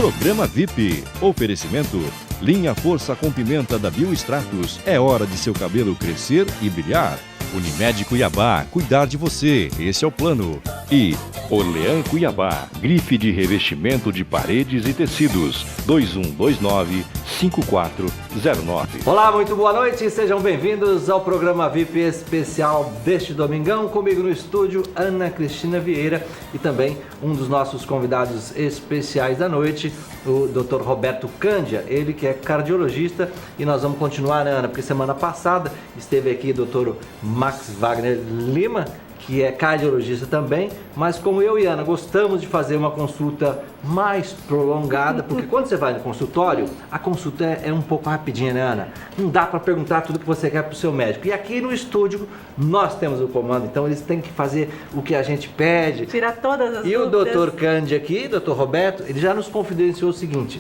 Programa VIP. Oferecimento. Linha Força com Pimenta da Biostratos. É hora de seu cabelo crescer e brilhar. Unimed Cuiabá. Cuidar de você. Esse é o plano. E Orlean Cuiabá. Grife de revestimento de paredes e tecidos. 2129-5409. Olá, muito boa noite. Sejam bem-vindos ao programa VIP especial deste domingão. Comigo no estúdio, Ana Cristina Vieira e também um dos nossos convidados especiais da noite, o Dr. Roberto Cândia, ele que é cardiologista, e nós vamos continuar, né, Ana? Porque semana passada esteve aqui o Dr. Max Wagner Lima, que é cardiologista também, mas como eu e Ana gostamos de fazer uma consulta mais prolongada, porque quando você vai no consultório, a consulta é um pouco rapidinha, né, Ana? Não dá para perguntar tudo que você quer para o seu médico. E aqui no estúdio nós temos o comando, então eles têm que fazer o que a gente pede. Tirar todas as dúvidas. E o Dr. Cândia aqui, Dr. Roberto, ele já nos confidenciou o seguinte,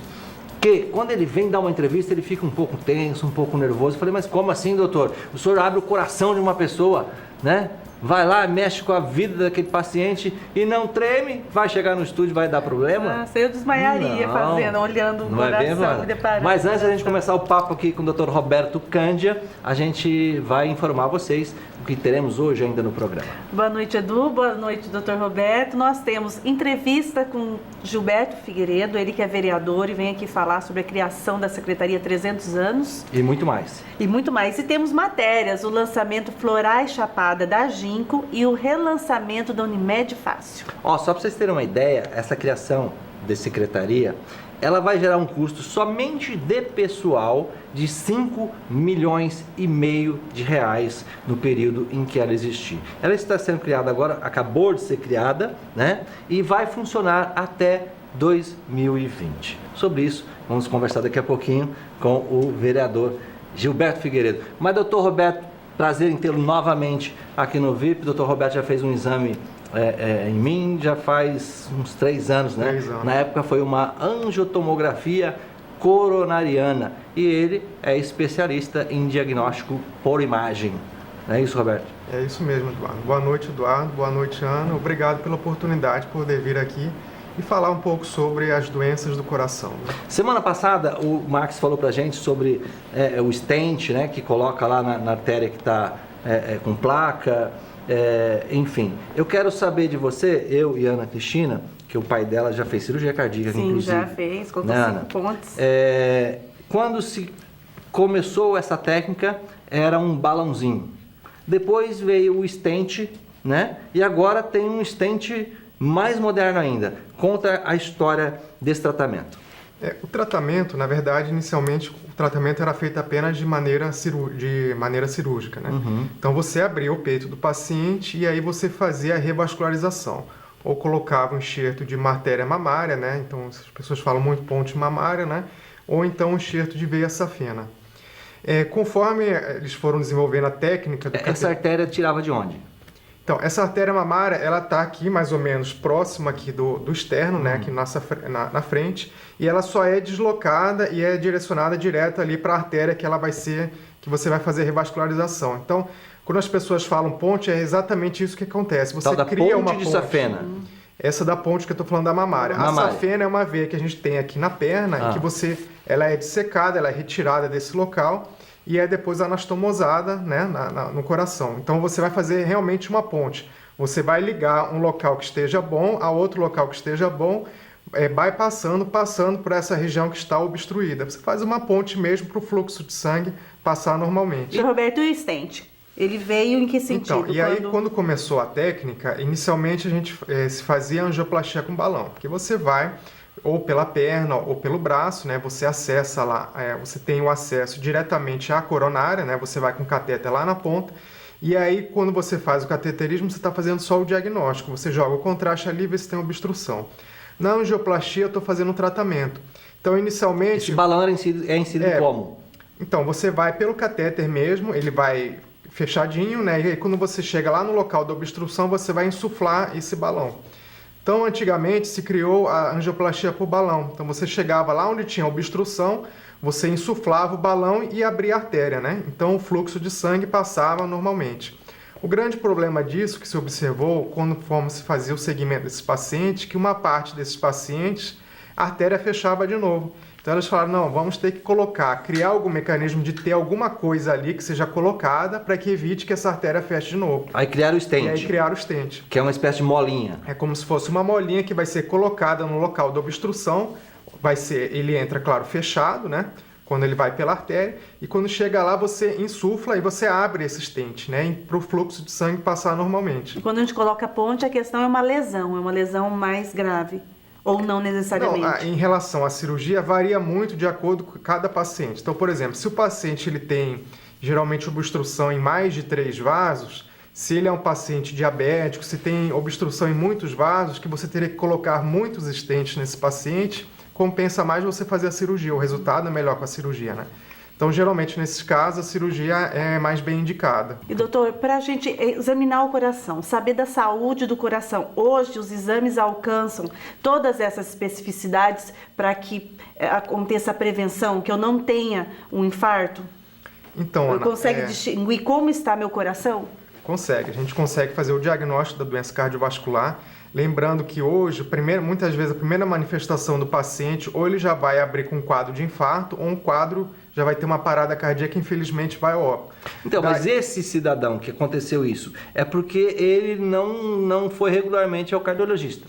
que quando ele vem dar uma entrevista, ele fica um pouco tenso, um pouco nervoso. Eu falei, mas como assim, doutor? O senhor abre o coração de uma pessoa, né? Vai lá, mexe com a vida daquele paciente e não treme, vai chegar no estúdio, vai dar problema? Nossa, eu desmaiaria fazendo, olhando o coração e deparando. Mas antes da gente começar o papo aqui com o Dr. Roberto Cândia, a gente vai informar vocês o que teremos hoje ainda no programa. Boa noite, Edu. Boa noite, Dr. Roberto. Nós temos entrevista com Gilberto Figueiredo, ele que é vereador e vem aqui falar sobre a criação da Secretaria 300 anos. E muito mais. E muito mais. E temos matérias, o lançamento Florais Chapada da Ginkgo e o relançamento da Unimed Fácil. Ó, só para vocês terem uma ideia, essa criação de secretaria, ela vai gerar um custo somente de pessoal de 5,5 milhões de reais no período em que ela existir. Ela está sendo criada agora, acabou de ser criada, né? E vai funcionar até 2020. Sobre isso, vamos conversar daqui a pouquinho com o vereador Gilberto Figueiredo. Mas, doutor Roberto, prazer em tê-lo novamente aqui no VIP. O doutor Roberto já fez um exame em mim já faz uns 3 anos, né? 3 anos. Na época foi uma angiotomografia coronariana e ele é especialista em diagnóstico por imagem. Não é isso, Roberto? É isso mesmo, Eduardo. Boa noite, Eduardo. Boa noite, Ana. Obrigado pela oportunidade de poder vir aqui e falar um pouco sobre as doenças do coração, né? Semana passada o Max falou pra gente sobre o stent, né, que coloca lá na artéria que está com placa. Enfim, eu quero saber de você, eu e Ana Cristina, que o pai dela já fez cirurgia cardíaca, sim, inclusive. já fez, contou 5 pontos. Quando se começou essa técnica, era um balãozinho. Depois veio o stent, né? E agora tem um stent mais moderno ainda. Conta a história desse tratamento. O tratamento, na verdade, inicialmente, o tratamento era feito apenas de maneira cirúrgica, né? Uhum. Então, você abria o peito do paciente e aí você fazia a revascularização. Ou colocava um enxerto de uma artéria mamária, né? Então, as pessoas falam muito ponte mamária, né? Ou então um enxerto de veia safena. Conforme eles foram desenvolvendo a técnica... Essa artéria tirava de onde? Então, essa artéria mamária, ela está aqui mais ou menos próxima aqui do externo, né, aqui na frente, e ela só é deslocada e é direcionada direto ali para a artéria que você vai fazer revascularização. Então, quando as pessoas falam ponte, é exatamente isso que acontece. Você cria uma ponte. De safena. Essa da ponte que eu estou falando da mamária. A safena é uma veia que a gente tem aqui na perna, e que ela é dissecada, ela é retirada desse local, e é depois anastomosada, né, no coração. Então você vai fazer realmente uma ponte. Você vai ligar um local que esteja bom a outro local que esteja bom, vai passando por essa região que está obstruída. Você faz uma ponte mesmo para o fluxo de sangue passar normalmente. E Roberto, e o stent? Ele veio em que sentido? Então, aí quando começou a técnica, inicialmente a gente se fazia angioplastia com balão, porque você vai ou pela perna ou pelo braço, né? Você acessa lá, você tem o acesso diretamente à coronária, né? Você vai com o catéter lá na ponta, e aí quando você faz o cateterismo, você está fazendo só o diagnóstico, você joga o contraste ali e vê se tem obstrução. Na angioplastia eu estou fazendo um tratamento. Então, inicialmente... Esse balão é inserido como? Então, você vai pelo catéter mesmo, ele vai fechadinho, né? E aí quando você chega lá no local da obstrução, você vai insuflar esse balão. Então, antigamente se criou a angioplastia por balão. Então, você chegava lá onde tinha obstrução, você insuflava o balão e abria a artéria, né? Então, o fluxo de sangue passava normalmente. O grande problema disso que se observou, quando se fazia o segmento desses pacientes, que uma parte desses pacientes a artéria fechava de novo. Então elas falaram, não, vamos ter que criar algum mecanismo de ter alguma coisa ali que seja colocada para que evite que essa artéria feche de novo. Aí criaram o stent. E aí criaram o stent. Que é uma espécie de molinha. É como se fosse uma molinha que vai ser colocada no local da obstrução. Ele entra, claro, fechado, né? Quando ele vai pela artéria. E quando chega lá, você insufla e você abre esse stent, né? Para o fluxo de sangue passar normalmente. E quando a gente coloca a ponte, a questão é uma lesão mais grave. Ou não necessariamente? Não, em relação à cirurgia, varia muito de acordo com cada paciente. Então, por exemplo, se o paciente ele tem geralmente obstrução em mais de 3 vasos, se ele é um paciente diabético, se tem obstrução em muitos vasos, que você teria que colocar muitos stents nesse paciente, compensa mais você fazer a cirurgia. O resultado é melhor com a cirurgia, né? Então, geralmente, nesses casos, a cirurgia é mais bem indicada. E, doutor, para a gente examinar o coração, saber da saúde do coração, hoje os exames alcançam todas essas especificidades para que aconteça a prevenção, que eu não tenha um infarto? Então, Ana, consegue distinguir como está meu coração? Consegue. A gente consegue fazer o diagnóstico da doença cardiovascular. Lembrando que hoje, muitas vezes, a primeira manifestação do paciente, ou ele já vai abrir com um quadro de infarto, ou um quadro já vai ter uma parada cardíaca, infelizmente vai ao óbito. Então, mas esse cidadão que aconteceu isso, é porque ele não foi regularmente ao cardiologista?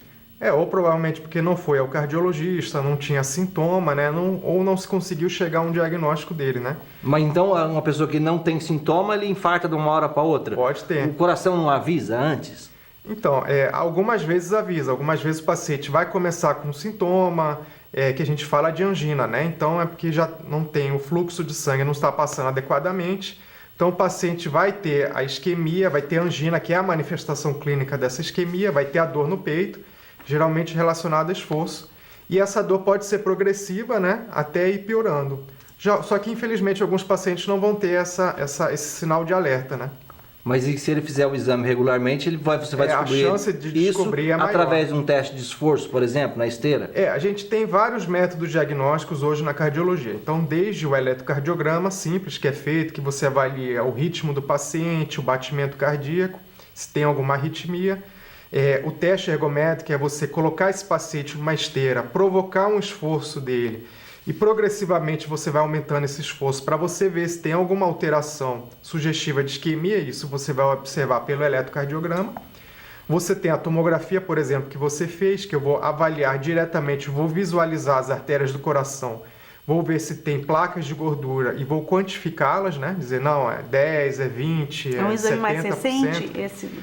Ou provavelmente porque não foi ao cardiologista, não tinha sintoma, né? Ou não se conseguiu chegar a um diagnóstico dele, né? Mas então, uma pessoa que não tem sintoma, ele infarta de uma hora para outra? Pode ter. O coração não avisa antes? Então, algumas vezes avisa, algumas vezes o paciente vai começar com sintoma, que a gente fala de angina, né? Então é porque já não tem o fluxo de sangue, não está passando adequadamente. Então o paciente vai ter a isquemia, vai ter angina, que é a manifestação clínica dessa isquemia, vai ter a dor no peito, geralmente relacionada a esforço. E essa dor pode ser progressiva, né? Até ir piorando. Só que infelizmente alguns pacientes não vão ter esse sinal de alerta, né? Mas e se ele fizer o exame regularmente, você vai descobrir a chance de descobrir isso é maior. Através de um teste de esforço, por exemplo, na esteira? A gente tem vários métodos diagnósticos hoje na cardiologia. Então, desde o eletrocardiograma simples, que é feito, que você avalia o ritmo do paciente, o batimento cardíaco, se tem alguma arritmia. O teste ergométrico, que é você colocar esse paciente numa esteira, provocar um esforço dele, e progressivamente você vai aumentando esse esforço para você ver se tem alguma alteração sugestiva de isquemia, isso você vai observar pelo eletrocardiograma. Você tem a tomografia, por exemplo, que você fez, que eu vou avaliar diretamente, vou visualizar as artérias do coração, vou ver se tem placas de gordura e vou quantificá-las, né? Dizer, não, é 10, é 20, é um exame 70%. mais recente?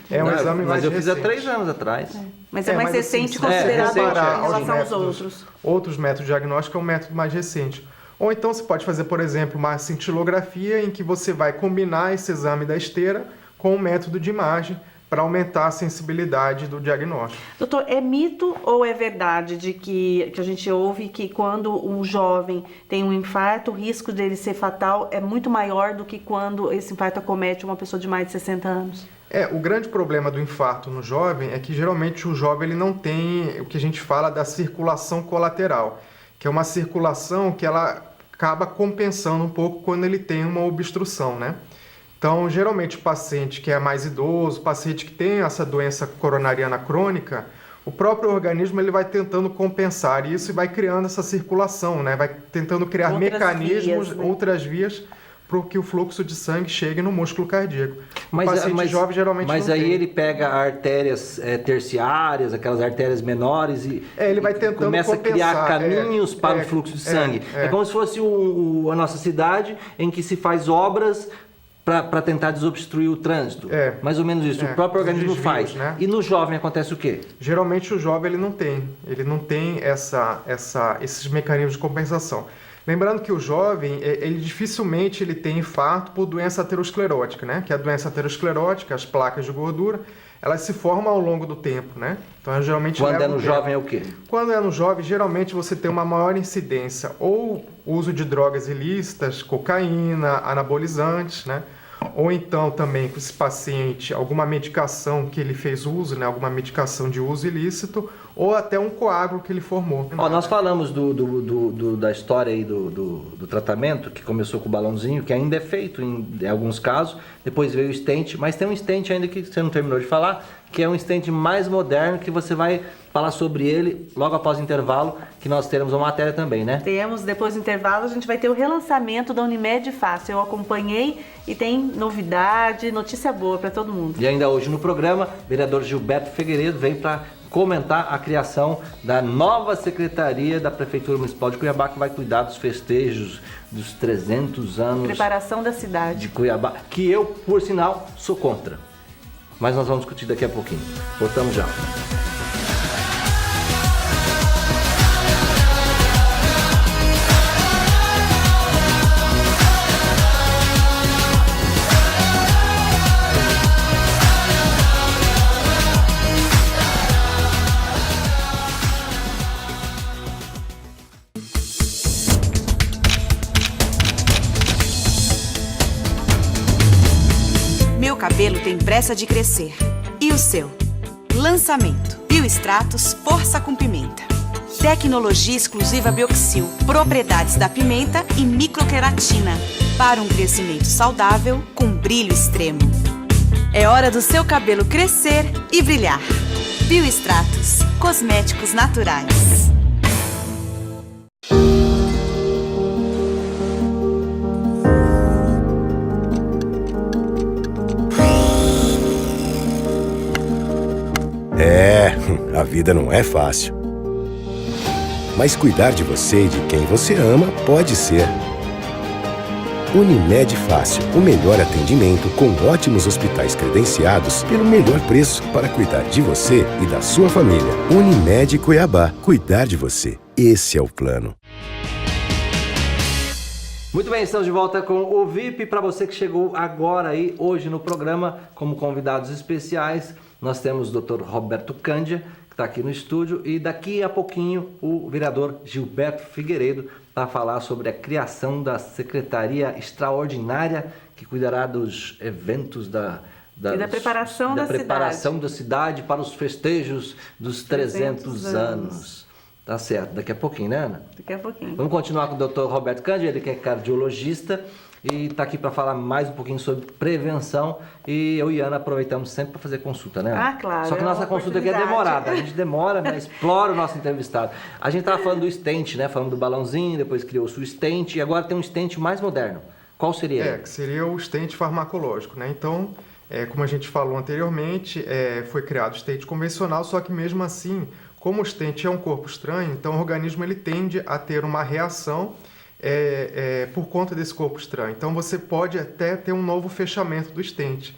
É um exame mais recente. Mas eu fiz há 3 anos atrás. Mas é mais recente assim, considerado em comparar relação aos outros. Outros métodos diagnósticos é um método mais recente. Ou então você pode fazer, por exemplo, uma cintilografia em que você vai combinar esse exame da esteira com um método de imagem para aumentar a sensibilidade do diagnóstico. Doutor, é mito ou é verdade de que a gente ouve que quando um jovem tem um infarto, o risco dele ser fatal é muito maior do que quando esse infarto acomete uma pessoa de mais de 60 anos? O grande problema do infarto no jovem é que geralmente o jovem ele não tem o que a gente fala da circulação colateral, que é uma circulação que ela acaba compensando um pouco quando ele tem uma obstrução, né? Então, geralmente o paciente que é mais idoso, o paciente que tem essa doença coronariana crônica, o próprio organismo ele vai tentando compensar isso e vai criando essa circulação, né? Vai tentando criar mecanismos, outras vias, para que o fluxo de sangue chegue no músculo cardíaco. O paciente jovem geralmente não tem. Mas aí ele pega artérias terciárias, aquelas artérias menores e ele vai tentando começa compensar, a criar caminhos para o fluxo de sangue. É como se fosse a nossa cidade em que se faz obras para tentar desobstruir o trânsito. Mais ou menos isso. O próprio organismo faz. Né? E no jovem acontece o quê? Geralmente o jovem ele não tem esses mecanismos de compensação. Lembrando que o jovem, ele dificilmente tem infarto por doença aterosclerótica, né? Que a doença aterosclerótica, as placas de gordura, elas se formam ao longo do tempo, né? Então, geralmente quando é no jovem é o quê? Quando é no jovem, geralmente você tem uma maior incidência ou uso de drogas ilícitas, cocaína, anabolizantes, né? Ou então também com esse paciente alguma medicação que ele fez uso, né? Alguma medicação de uso ilícito, ou até um coágulo que ele formou. Nós falamos da história aí do tratamento, que começou com o balãozinho, que ainda é feito em alguns casos, depois veio o stent, mas tem um stent ainda que você não terminou de falar, que é um stent mais moderno, que você vai falar sobre ele logo após o intervalo, que nós teremos uma matéria também, né? Temos, depois do intervalo, a gente vai ter o relançamento da Unimed Fácil. Eu acompanhei e tem novidade, notícia boa para todo mundo. E ainda hoje no programa, o vereador Gilberto Figueiredo vem para comentar a criação da nova secretaria da Prefeitura Municipal de Cuiabá, que vai cuidar dos festejos dos 300 anos Preparação da cidade de Cuiabá, que eu, por sinal, sou contra. Mas nós vamos discutir daqui a pouquinho. Voltamos já. Meu cabelo tem pressa de crescer. E o seu? Lançamento. Biostratos Força com Pimenta. Tecnologia exclusiva Bioxil. Propriedades da pimenta e microqueratina. Para um crescimento saudável com brilho extremo. É hora do seu cabelo crescer e brilhar. Biostratos. Cosméticos naturais. A vida não é fácil. Mas cuidar de você e de quem você ama pode ser. Unimed Fácil, o melhor atendimento com ótimos hospitais credenciados pelo melhor preço para cuidar de você e da sua família. Unimed Cuiabá, cuidar de você. Esse é o plano. Muito bem, estamos de volta com o VIP. Para você que chegou agora aí, hoje no programa, como convidados especiais, nós temos o Dr. Roberto Cândia, que está aqui no estúdio, e daqui a pouquinho o vereador Gilberto Figueiredo para falar sobre a criação da Secretaria Extraordinária que cuidará dos eventos e da preparação da cidade para os festejos dos 300 anos. Tá certo, daqui a pouquinho, né, Ana? Daqui a pouquinho. Vamos continuar com o Dr. Roberto Cândia, ele que é cardiologista e está aqui para falar mais um pouquinho sobre prevenção. E eu e Ana aproveitamos sempre para fazer consulta, né, Ana? Ah, claro. Só que nossa consulta aqui é demorada, a gente demora, né? Explora o nosso entrevistado. A gente estava falando do stent, né? Falando do balãozinho, depois criou-se o stent e agora tem um stent mais moderno. Qual seria ele? Que seria o stent farmacológico, né? Então, como a gente falou anteriormente, foi criado o stent convencional, só que mesmo assim, como o stent é um corpo estranho, então o organismo ele tende a ter uma reação por conta desse corpo estranho. Então você pode até ter um novo fechamento do stent.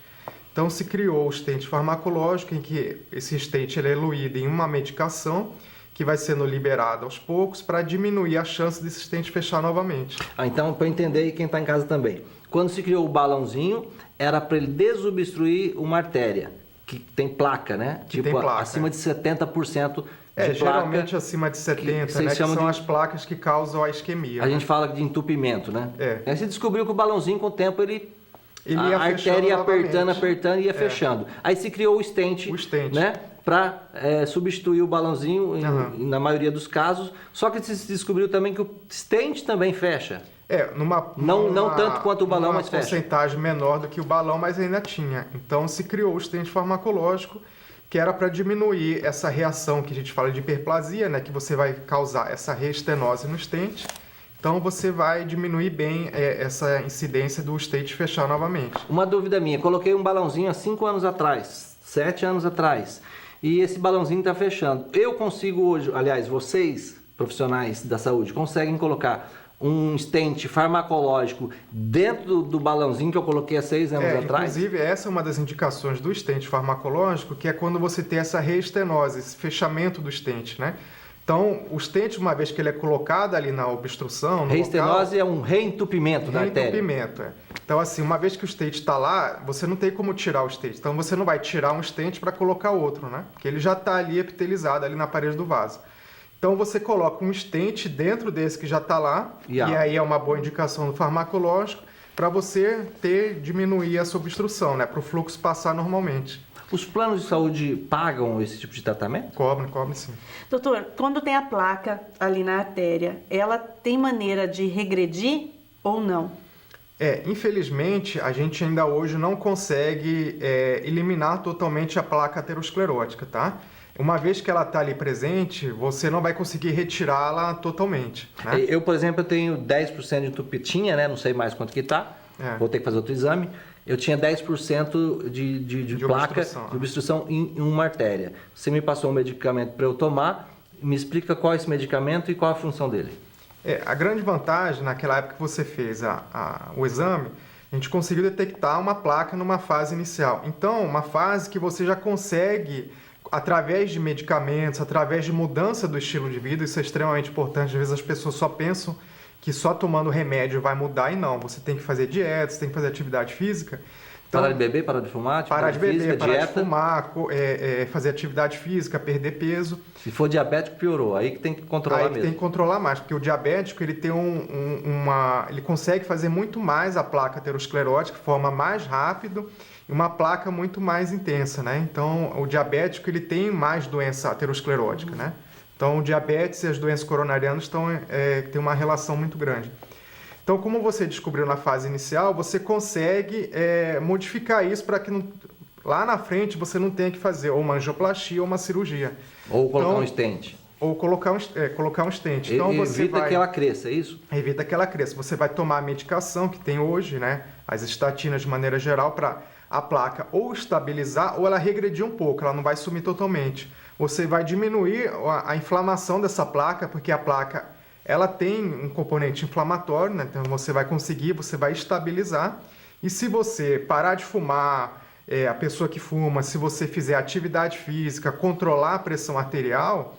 Então se criou o stent farmacológico, em que esse stent ele é eluído em uma medicação que vai sendo liberada aos poucos para diminuir a chance desse stent fechar novamente. Então, para entender e quem está em casa também, quando se criou o balãozinho, era para ele desobstruir uma artéria, que tem placa, né? Que tem placa, acima de 70% de geralmente placa, acima de 70, né? Que são as placas que causam a isquemia. A gente fala de entupimento, né? Aí se descobriu que o balãozinho, com o tempo, a artéria ia apertando e ia fechando. Aí se criou o stent. Né? Para substituir o balãozinho na maioria dos casos. Só que se descobriu também que o stent também fecha. Não tanto quanto o balão, mas fecha. Uma porcentagem menor do que o balão, mas ainda tinha. Então se criou o stent farmacológico, que era para diminuir essa reação que a gente fala de hiperplasia, né? Que você vai causar essa reestenose no stent. Então você vai diminuir bem essa incidência do stent fechar novamente. Uma dúvida minha, coloquei um balãozinho há 5 anos atrás, 7 anos atrás, e esse balãozinho está fechando. Eu consigo hoje, aliás, vocês, profissionais da saúde, conseguem colocar um stent farmacológico dentro do balãozinho que eu coloquei há 6 anos atrás? Inclusive, essa é uma das indicações do stent farmacológico, que é quando você tem essa reestenose, esse fechamento do stent, né? Então, o stent, uma vez que ele é colocado ali na obstrução... Reestenose é um reentupimento da artéria. Reentupimento, Então, assim, uma vez que o stent está lá, você não tem como tirar o stent. Então, você não vai tirar um stent para colocar outro, né? Porque ele já está ali epitelizado, ali na parede do vaso. Então, você coloca um stent dentro desse que já está lá, e aí é uma boa indicação do farmacológico, para você diminuir essa obstrução, né? Para o fluxo passar normalmente. Os planos de saúde pagam esse tipo de tratamento? Cobrem sim. Doutor, quando tem a placa ali na artéria, ela tem maneira de regredir ou não? Infelizmente, a gente ainda hoje não consegue eliminar totalmente a placa aterosclerótica, tá? Uma vez que ela está ali presente, você não vai conseguir retirá-la totalmente, né? Eu, por exemplo, eu tenho 10% de entupidinha, né? Não sei mais quanto que tá. Vou ter que fazer outro exame. Eu tinha 10% de placa de obstrução em uma artéria. Você me passou um medicamento para eu tomar. Me explica qual é esse medicamento e qual a função dele. A grande vantagem, naquela época que você fez o exame, a gente conseguiu detectar uma placa numa fase inicial. Então, uma fase que você já consegue, através de medicamentos, através de mudança do estilo de vida, isso é extremamente importante. Às vezes as pessoas só pensam que só tomando remédio vai mudar, e não. Você tem que fazer dieta, você tem que fazer atividade física. Então, parar de beber, parar de fumar, parar de beber, parar de fumar, fazer atividade física, perder peso. Se for diabético, piorou. Aí que tem que controlar mesmo. Aí que tem que controlar mais, porque o diabético ele tem ele consegue fazer muito mais a placa aterosclerótica de forma mais rápido e uma placa muito mais intensa, né? Então, o diabético ele tem mais doença aterosclerótica, né? Então, o diabetes e as doenças coronarianas têm uma relação muito grande. Então, como você descobriu na fase inicial, você consegue modificar isso para que lá na frente você não tenha que fazer ou uma angioplastia ou uma cirurgia. Ou colocar um stent. Ou colocar um stent. Então, evita que ela cresça, é isso? Evita que ela cresça. Você vai tomar a medicação que tem hoje, né? As estatinas de maneira geral, para a placa ou estabilizar ou ela regredir um pouco, ela não vai sumir totalmente. Você vai diminuir a inflamação dessa placa, porque a placa ela tem um componente inflamatório, né? Então você vai estabilizar. E se você parar de fumar, a pessoa que fuma, se você fizer atividade física, controlar a pressão arterial,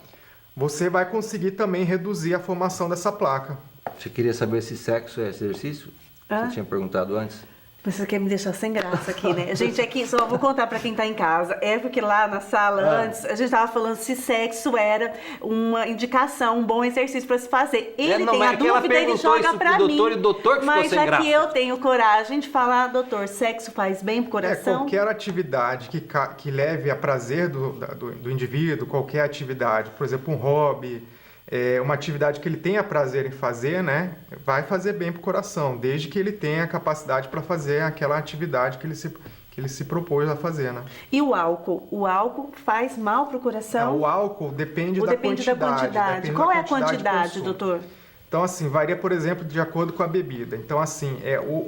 você vai conseguir também reduzir a formação dessa placa. Você queria saber se sexo é exercício? Você tinha perguntado antes? Você quer me deixar sem graça aqui, né? Gente, aqui, só vou contar para quem tá em casa. Porque lá na sala, antes, a gente tava falando se sexo era uma indicação, um bom exercício para se fazer. Ele tem a dúvida, ele joga para mim. E o doutor que mas ficou sem graça. Aqui eu tenho coragem de falar, doutor, sexo faz bem pro coração? Qualquer atividade que leve a prazer do indivíduo, qualquer atividade, por exemplo, um hobby, uma atividade que ele tenha prazer em fazer, né, vai fazer bem para o coração, desde que ele tenha a capacidade para fazer aquela atividade que ele se propôs a fazer, né? E o álcool? O álcool faz mal para o coração? O álcool depende da quantidade. Qual é a quantidade, doutor? Então, assim, varia, por exemplo, de acordo com a bebida. Então, assim,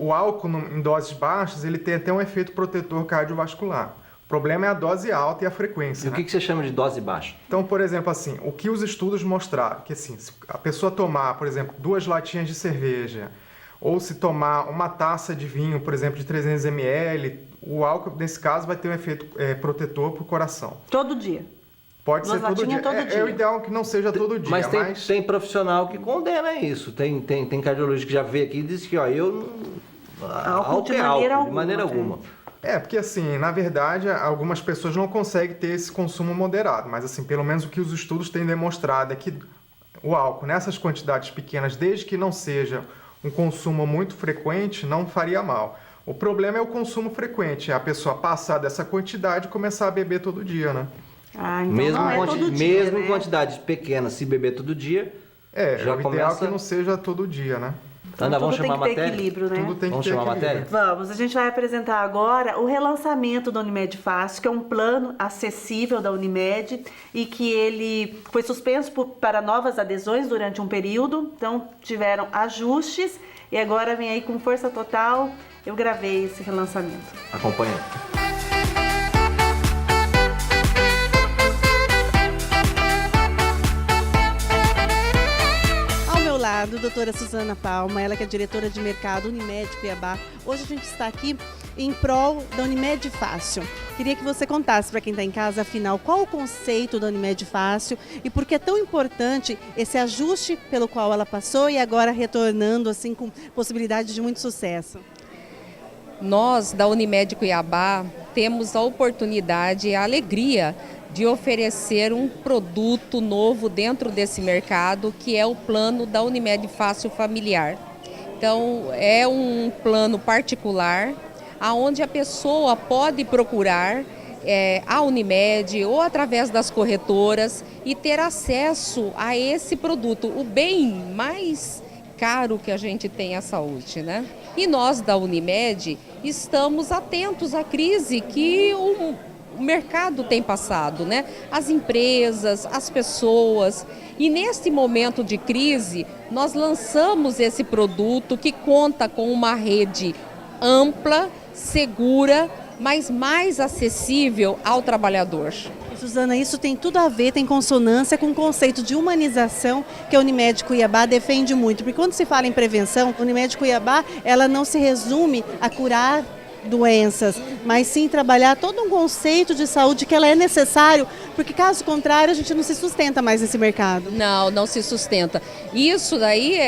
o álcool em doses baixas, ele tem até um efeito protetor cardiovascular. O problema é a dose alta e a frequência. E o que você chama de dose baixa? Então, por exemplo, assim, o que os estudos mostraram, que assim, se a pessoa tomar, por exemplo, 2 latinhas de cerveja, ou se tomar uma taça de vinho, por exemplo, de 300 ml, o álcool, nesse caso, vai ter um efeito protetor para o coração. Todo dia? Pode ser todo dia. É o ideal que não seja todo dia. Mas tem profissional que condena isso. Tem cardiologista que já veio aqui e diz que álcool de maneira alguma. Porque assim, na verdade, algumas pessoas não conseguem ter esse consumo moderado, mas assim, pelo menos o que os estudos têm demonstrado é que o álcool, nessas quantidades pequenas, desde que não seja um consumo muito frequente, não faria mal. O problema é o consumo frequente, é a pessoa passar dessa quantidade e começar a beber todo dia, né? Então mesmo em quantidades pequenas, se beber todo dia, já o começa... ideal é que não seja todo dia, né? Ana, vamos chamar a matéria? Tudo tem que ter equilíbrio, né? Tudo tem que vamos ter chamar a matéria? Vamos, a gente vai apresentar agora o relançamento da Unimed Fácil, que é um plano acessível da Unimed e que ele foi suspenso para novas adesões durante um período, então tiveram ajustes e agora vem aí com força total. Eu gravei esse relançamento. Acompanha. Doutora Suzana Palma, ela que é diretora de mercado Unimed Cuiabá. Hoje a gente está aqui em prol da Unimed Fácil. Queria que você contasse para quem está em casa, afinal, qual o conceito da Unimed Fácil e por que é tão importante esse ajuste pelo qual ela passou e agora retornando assim com possibilidade de muito sucesso. Nós da Unimed Cuiabá temos a oportunidade e a alegria de oferecer um produto novo dentro desse mercado, que é o plano da Unimed Fácil Familiar. Então, é um plano particular, onde a pessoa pode procurar a Unimed ou através das corretoras e ter acesso a esse produto. O bem mais caro que a gente tem a saúde, né? E nós da Unimed estamos atentos à crise que o mercado tem passado, né? As empresas, as pessoas. E neste momento de crise, nós lançamos esse produto que conta com uma rede ampla, segura, mas mais acessível ao trabalhador. Suzana, isso tem tudo a ver, tem consonância com o conceito de humanização que a Unimed Cuiabá defende muito. Porque quando se fala em prevenção, a Unimed Cuiabá ela não se resume a curar doenças, mas sim trabalhar todo um conceito de saúde que ela é necessário, porque caso contrário a gente não se sustenta mais nesse mercado. Não se sustenta. Isso daí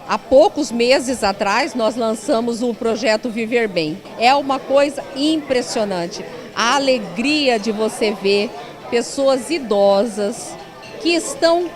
há poucos meses atrás nós lançamos o projeto Viver Bem. É uma coisa impressionante. A alegria de você ver pessoas idosas que estão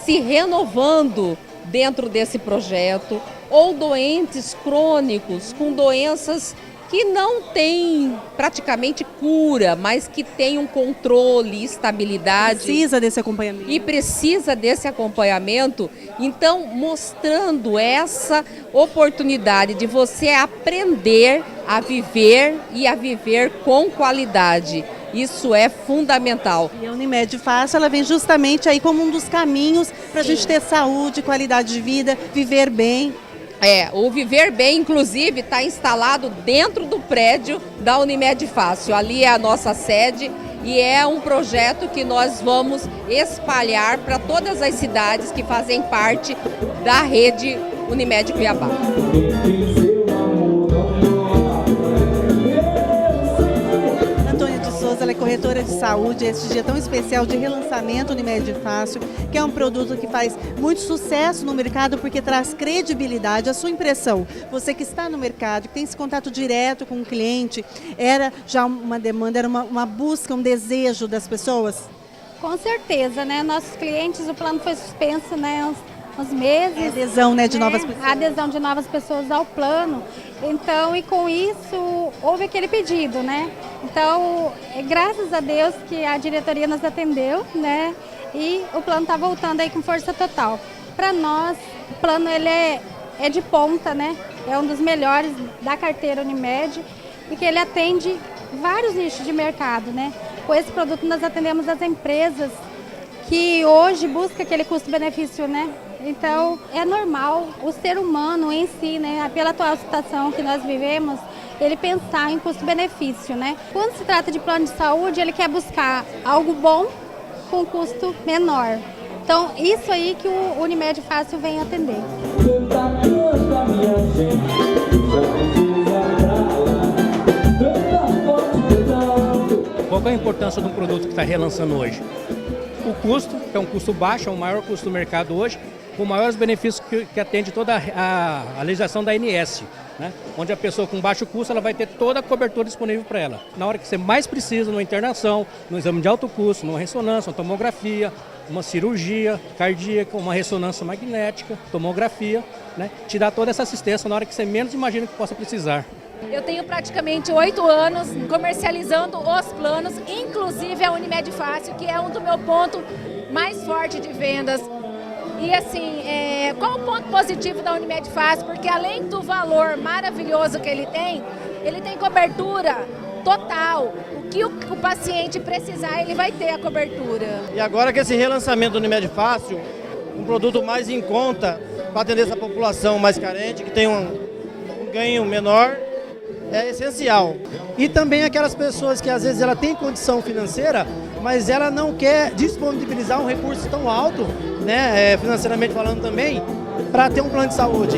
se renovando dentro desse projeto, ou doentes crônicos com doenças que não têm praticamente cura, mas que têm um controle, estabilidade. Precisa desse acompanhamento. E precisa desse acompanhamento. Então, mostrando essa oportunidade de você aprender a viver e a viver com qualidade. Isso é fundamental. E a Unimed Fácil, ela vem justamente aí como um dos caminhos para a gente ter saúde, qualidade de vida, viver bem. O Viver Bem, inclusive, está instalado dentro do prédio da Unimed Fácil. Ali é a nossa sede e é um projeto que nós vamos espalhar para todas as cidades que fazem parte da rede Unimed Cuiabá. Ela é corretora de saúde, este dia tão especial de relançamento Unimed Fácil, que é um produto que faz muito sucesso no mercado porque traz credibilidade. A sua impressão, você que está no mercado, que tem esse contato direto com o cliente, era já uma demanda, era uma busca, um desejo das pessoas? Com certeza, né? Nossos clientes, o plano foi suspenso, né? Uns meses. A adesão, né, de novas pessoas. A adesão de novas pessoas ao plano. Então, e com isso, houve aquele pedido, né? Então, graças a Deus que a diretoria nos atendeu, né? E o plano está voltando aí com força total. Para nós, o plano ele é de ponta, né? É um dos melhores da carteira Unimed, porque ele atende vários nichos de mercado, né? Com esse produto nós atendemos as empresas que hoje buscam aquele custo-benefício, né? Então, é normal o ser humano em si, né, pela atual situação que nós vivemos, ele pensar em custo-benefício, né? Quando se trata de plano de saúde, ele quer buscar algo bom com custo menor. Então, isso aí que o Unimed Fácil vem atender. Qual é a importância de um produto que está relançando hoje? O custo, que é um custo baixo, é o maior custo do mercado hoje, com maiores benefícios que atende toda a legislação da ANS, né? Onde a pessoa com baixo custo ela vai ter toda a cobertura disponível para ela. Na hora que você mais precisa, numa internação, num exame de alto custo, numa ressonância, uma tomografia, uma cirurgia cardíaca, uma ressonância magnética, tomografia, né? Te dá toda essa assistência na hora que você menos imagina que possa precisar. Eu tenho praticamente 8 anos comercializando os planos, inclusive a Unimed Fácil, que é um do meu ponto mais forte de vendas. E assim, qual o ponto positivo da Unimed Fácil? Porque além do valor maravilhoso que ele tem cobertura total. O que o paciente precisar, ele vai ter a cobertura. E agora que esse relançamento do Unimed Fácil, um produto mais em conta para atender essa população mais carente, que tem um ganho menor, é essencial. E também aquelas pessoas que às vezes ela tem condição financeira, mas ela não quer disponibilizar um recurso tão alto, né, financeiramente falando também, para ter um plano de saúde.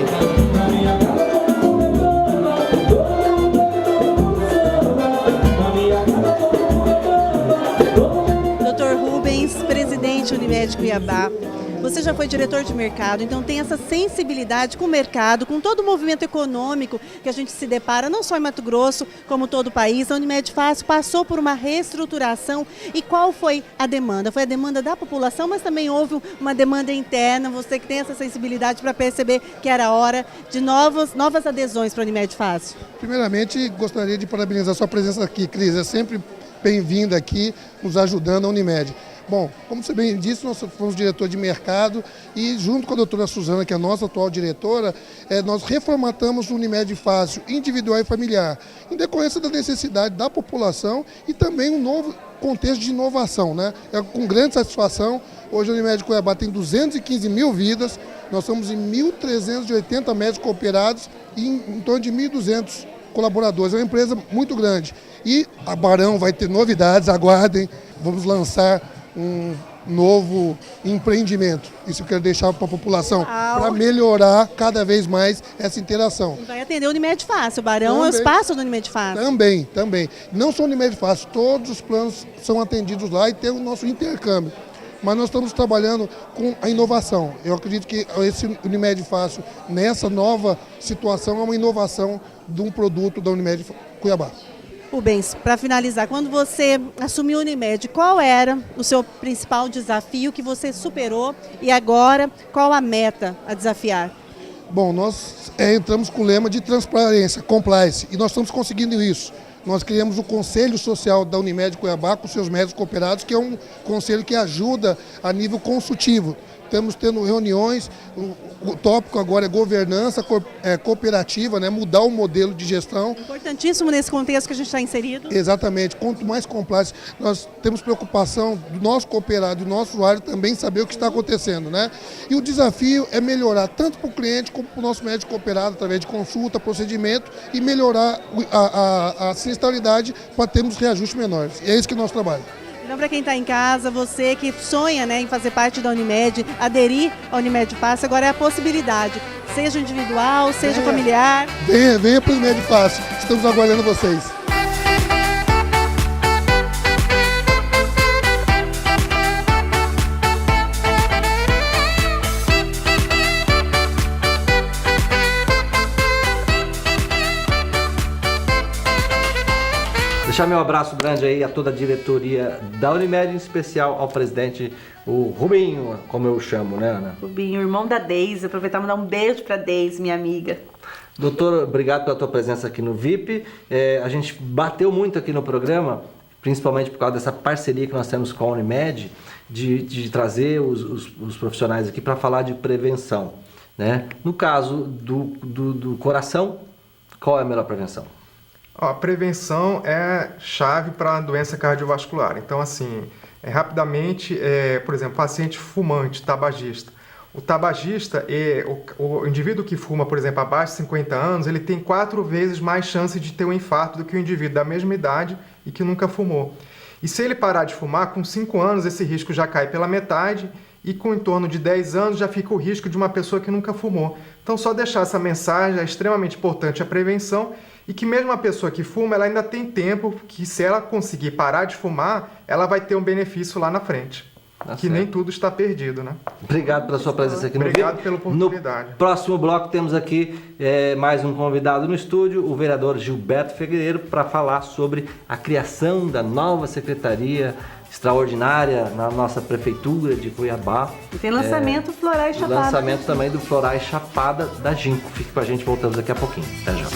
Dr. Rubens, presidente Unimed Cuiabá. Você já foi diretor de mercado, então tem essa sensibilidade com o mercado, com todo o movimento econômico que a gente se depara, não só em Mato Grosso, como todo o país. A Unimed Fácil passou por uma reestruturação. E qual foi a demanda? Foi a demanda da população, mas também houve uma demanda interna. Você que tem essa sensibilidade para perceber que era hora de novas adesões para a Unimed Fácil. Primeiramente, gostaria de parabenizar a sua presença aqui, Cris. É sempre bem-vinda aqui, nos ajudando a Unimed. Bom, como você bem disse, nós fomos diretor de mercado e junto com a doutora Suzana, que é a nossa atual diretora, nós reformatamos o Unimed Fácil individual e familiar, em decorrência da necessidade da população e também um novo contexto de inovação, né? Com grande satisfação, hoje a Unimed Cuiabá tem 215 mil vidas, nós estamos em 1.380 médicos cooperados e em torno de 1.200 colaboradores, é uma empresa muito grande. E a Barão vai ter novidades, aguardem, vamos lançar um novo empreendimento. Isso eu quero deixar para a população, para melhorar cada vez mais essa interação. E vai atender o Unimed Fácil, o Barão é o espaço do Unimed Fácil. Também. Não só o Unimed Fácil, todos os planos são atendidos lá e tem o nosso intercâmbio. Mas nós estamos trabalhando com a inovação. Eu acredito que esse Unimed Fácil, nessa nova situação, é uma inovação de um produto da Unimed Cuiabá. Rubens, para finalizar, quando você assumiu a Unimed, qual era o seu principal desafio que você superou e agora qual a meta a desafiar? Bom, nós entramos com o lema de transparência, compliance, e nós estamos conseguindo isso. Nós criamos o Conselho Social da Unimed Cuiabá com seus médicos cooperados, que é um conselho que ajuda a nível consultivo. Estamos tendo reuniões, o tópico agora é governança cooperativa, né? Mudar o modelo de gestão. Importantíssimo nesse contexto que a gente está inserido. Exatamente, quanto mais compliance, nós temos preocupação do nosso cooperado, do nosso usuário também saber o que está acontecendo, né? E o desafio é melhorar tanto para o cliente como para o nosso médico cooperado, através de consulta, procedimento, e melhorar a sinistralidade para termos reajustes menores. E é isso que nós trabalhamos. Então, para quem está em casa, você que sonha, né, em fazer parte da Unimed, aderir à Unimed Fácil, agora é a possibilidade, seja individual, seja familiar. Venha para o Unimed Fácil, estamos aguardando vocês. Deixar meu abraço grande aí a toda a diretoria da Unimed, em especial ao presidente, o Rubinho, como eu chamo, né, Ana? Rubinho, irmão da Deise. Aproveitar e mandar um beijo para Deise, minha amiga. Doutor, obrigado pela tua presença aqui no VIP. A gente bateu muito aqui no programa, principalmente por causa dessa parceria que nós temos com a Unimed, de trazer os profissionais aqui para falar de prevenção, né? No caso do coração, qual é a melhor prevenção? A prevenção é chave para a doença cardiovascular. Então, assim, rapidamente, por exemplo, paciente fumante, tabagista. O tabagista, o indivíduo que fuma, por exemplo, abaixo de 50 anos, ele tem 4 vezes mais chance de ter um infarto do que o indivíduo da mesma idade e que nunca fumou. E se ele parar de fumar, com 5 anos, esse risco já cai pela metade e com em torno de 10 anos já fica o risco de uma pessoa que nunca fumou. Então, só deixar essa mensagem, é extremamente importante a prevenção. E que mesmo a pessoa que fuma, ela ainda tem tempo que se ela conseguir parar de fumar, ela vai ter um benefício lá na frente. Que nem tudo está perdido, né? Obrigado pela sua presença aqui no VIP. Obrigado pela oportunidade. No próximo bloco temos aqui mais um convidado no estúdio, o vereador Gilberto Figueiredo, para falar sobre a criação da nova secretaria extraordinária na nossa prefeitura de Cuiabá. E tem lançamento Florais Chapada. Lançamento também do Florais Chapada da Ginkgo. Fique com a gente, voltamos daqui a pouquinho. Até já.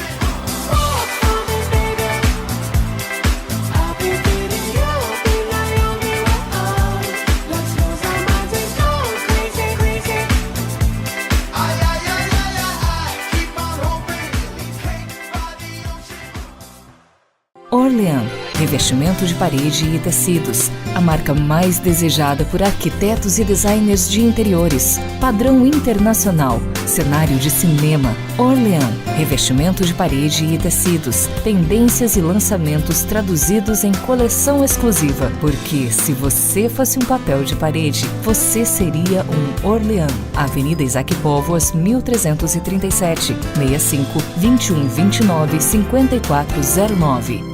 Orlean, revestimento de parede e tecidos. A marca mais desejada por arquitetos e designers de interiores. Padrão internacional. Cenário de cinema. Orlean, revestimento de parede e tecidos. Tendências e lançamentos traduzidos em coleção exclusiva. Porque se você fosse um papel de parede, você seria um Orlean. Avenida Isaac Póvoas, 1337, 65 21 29 5409.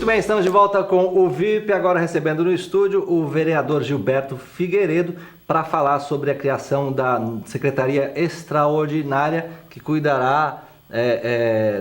Muito bem, estamos de volta com o VIP, agora recebendo no estúdio o vereador Gilberto Figueiredo para falar sobre a criação da Secretaria Extraordinária que cuidará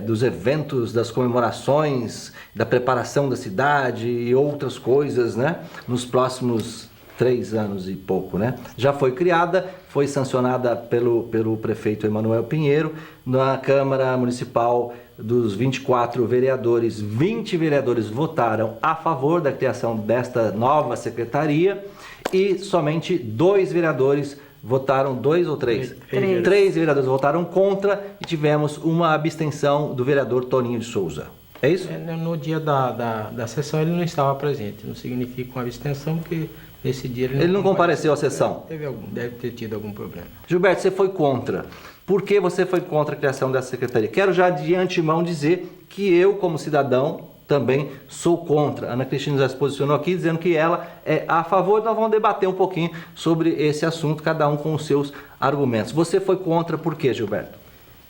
dos eventos, das comemorações, da preparação da cidade e outras coisas, né? Nos próximos 3 anos e pouco, né? Já foi criada, foi sancionada pelo prefeito Emanuel Pinheiro na Câmara Municipal. Dos 24 vereadores, 20 vereadores votaram a favor da criação desta nova secretaria e somente 2 vereadores votaram, 2 ou 3? 3 vereadores votaram contra e tivemos uma abstenção do vereador Toninho de Souza. É isso? No dia da sessão ele não estava presente, não significa uma abstenção, porque nesse dia ele não compareceu à sessão? Deve ter tido algum problema. Gilberto, você foi contra. Por que você foi contra a criação dessa secretaria? Quero já de antemão dizer que eu, como cidadão, também sou contra. A Ana Cristina já se posicionou aqui dizendo que ela é a favor. Nós vamos debater um pouquinho sobre esse assunto, cada um com os seus argumentos. Você foi contra por quê, Gilberto?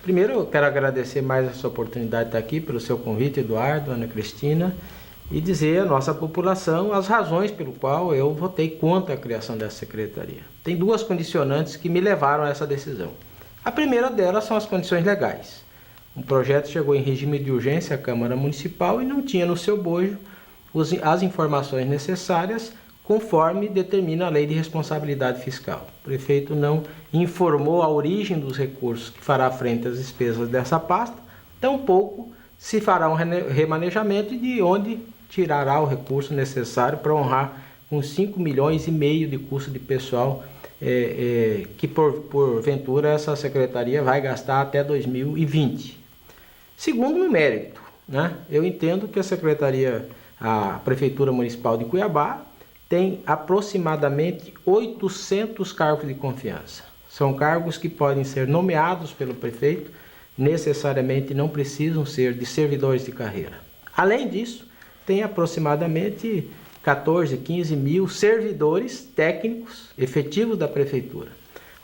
Primeiro, eu quero agradecer mais essa oportunidade de estar aqui, pelo seu convite, Eduardo, Ana Cristina, e dizer à nossa população as razões pelo qual eu votei contra a criação dessa secretaria. Tem 2 condicionantes que me levaram a essa decisão. A primeira delas são as condições legais. Um projeto chegou em regime de urgência à Câmara Municipal e não tinha no seu bojo as informações necessárias conforme determina a Lei de Responsabilidade Fiscal. O prefeito não informou a origem dos recursos que fará frente às despesas dessa pasta, tampouco se fará um remanejamento de onde tirará o recurso necessário para honrar uns 5,5 milhões de custo de pessoal que porventura essa secretaria vai gastar até 2020. Segundo, no mérito, né? Eu entendo que a Prefeitura Municipal de Cuiabá tem aproximadamente 800 cargos de confiança. São cargos que podem ser nomeados pelo prefeito, necessariamente não precisam ser de servidores de carreira. Além disso, tem aproximadamente 14, 15 mil servidores técnicos efetivos da prefeitura.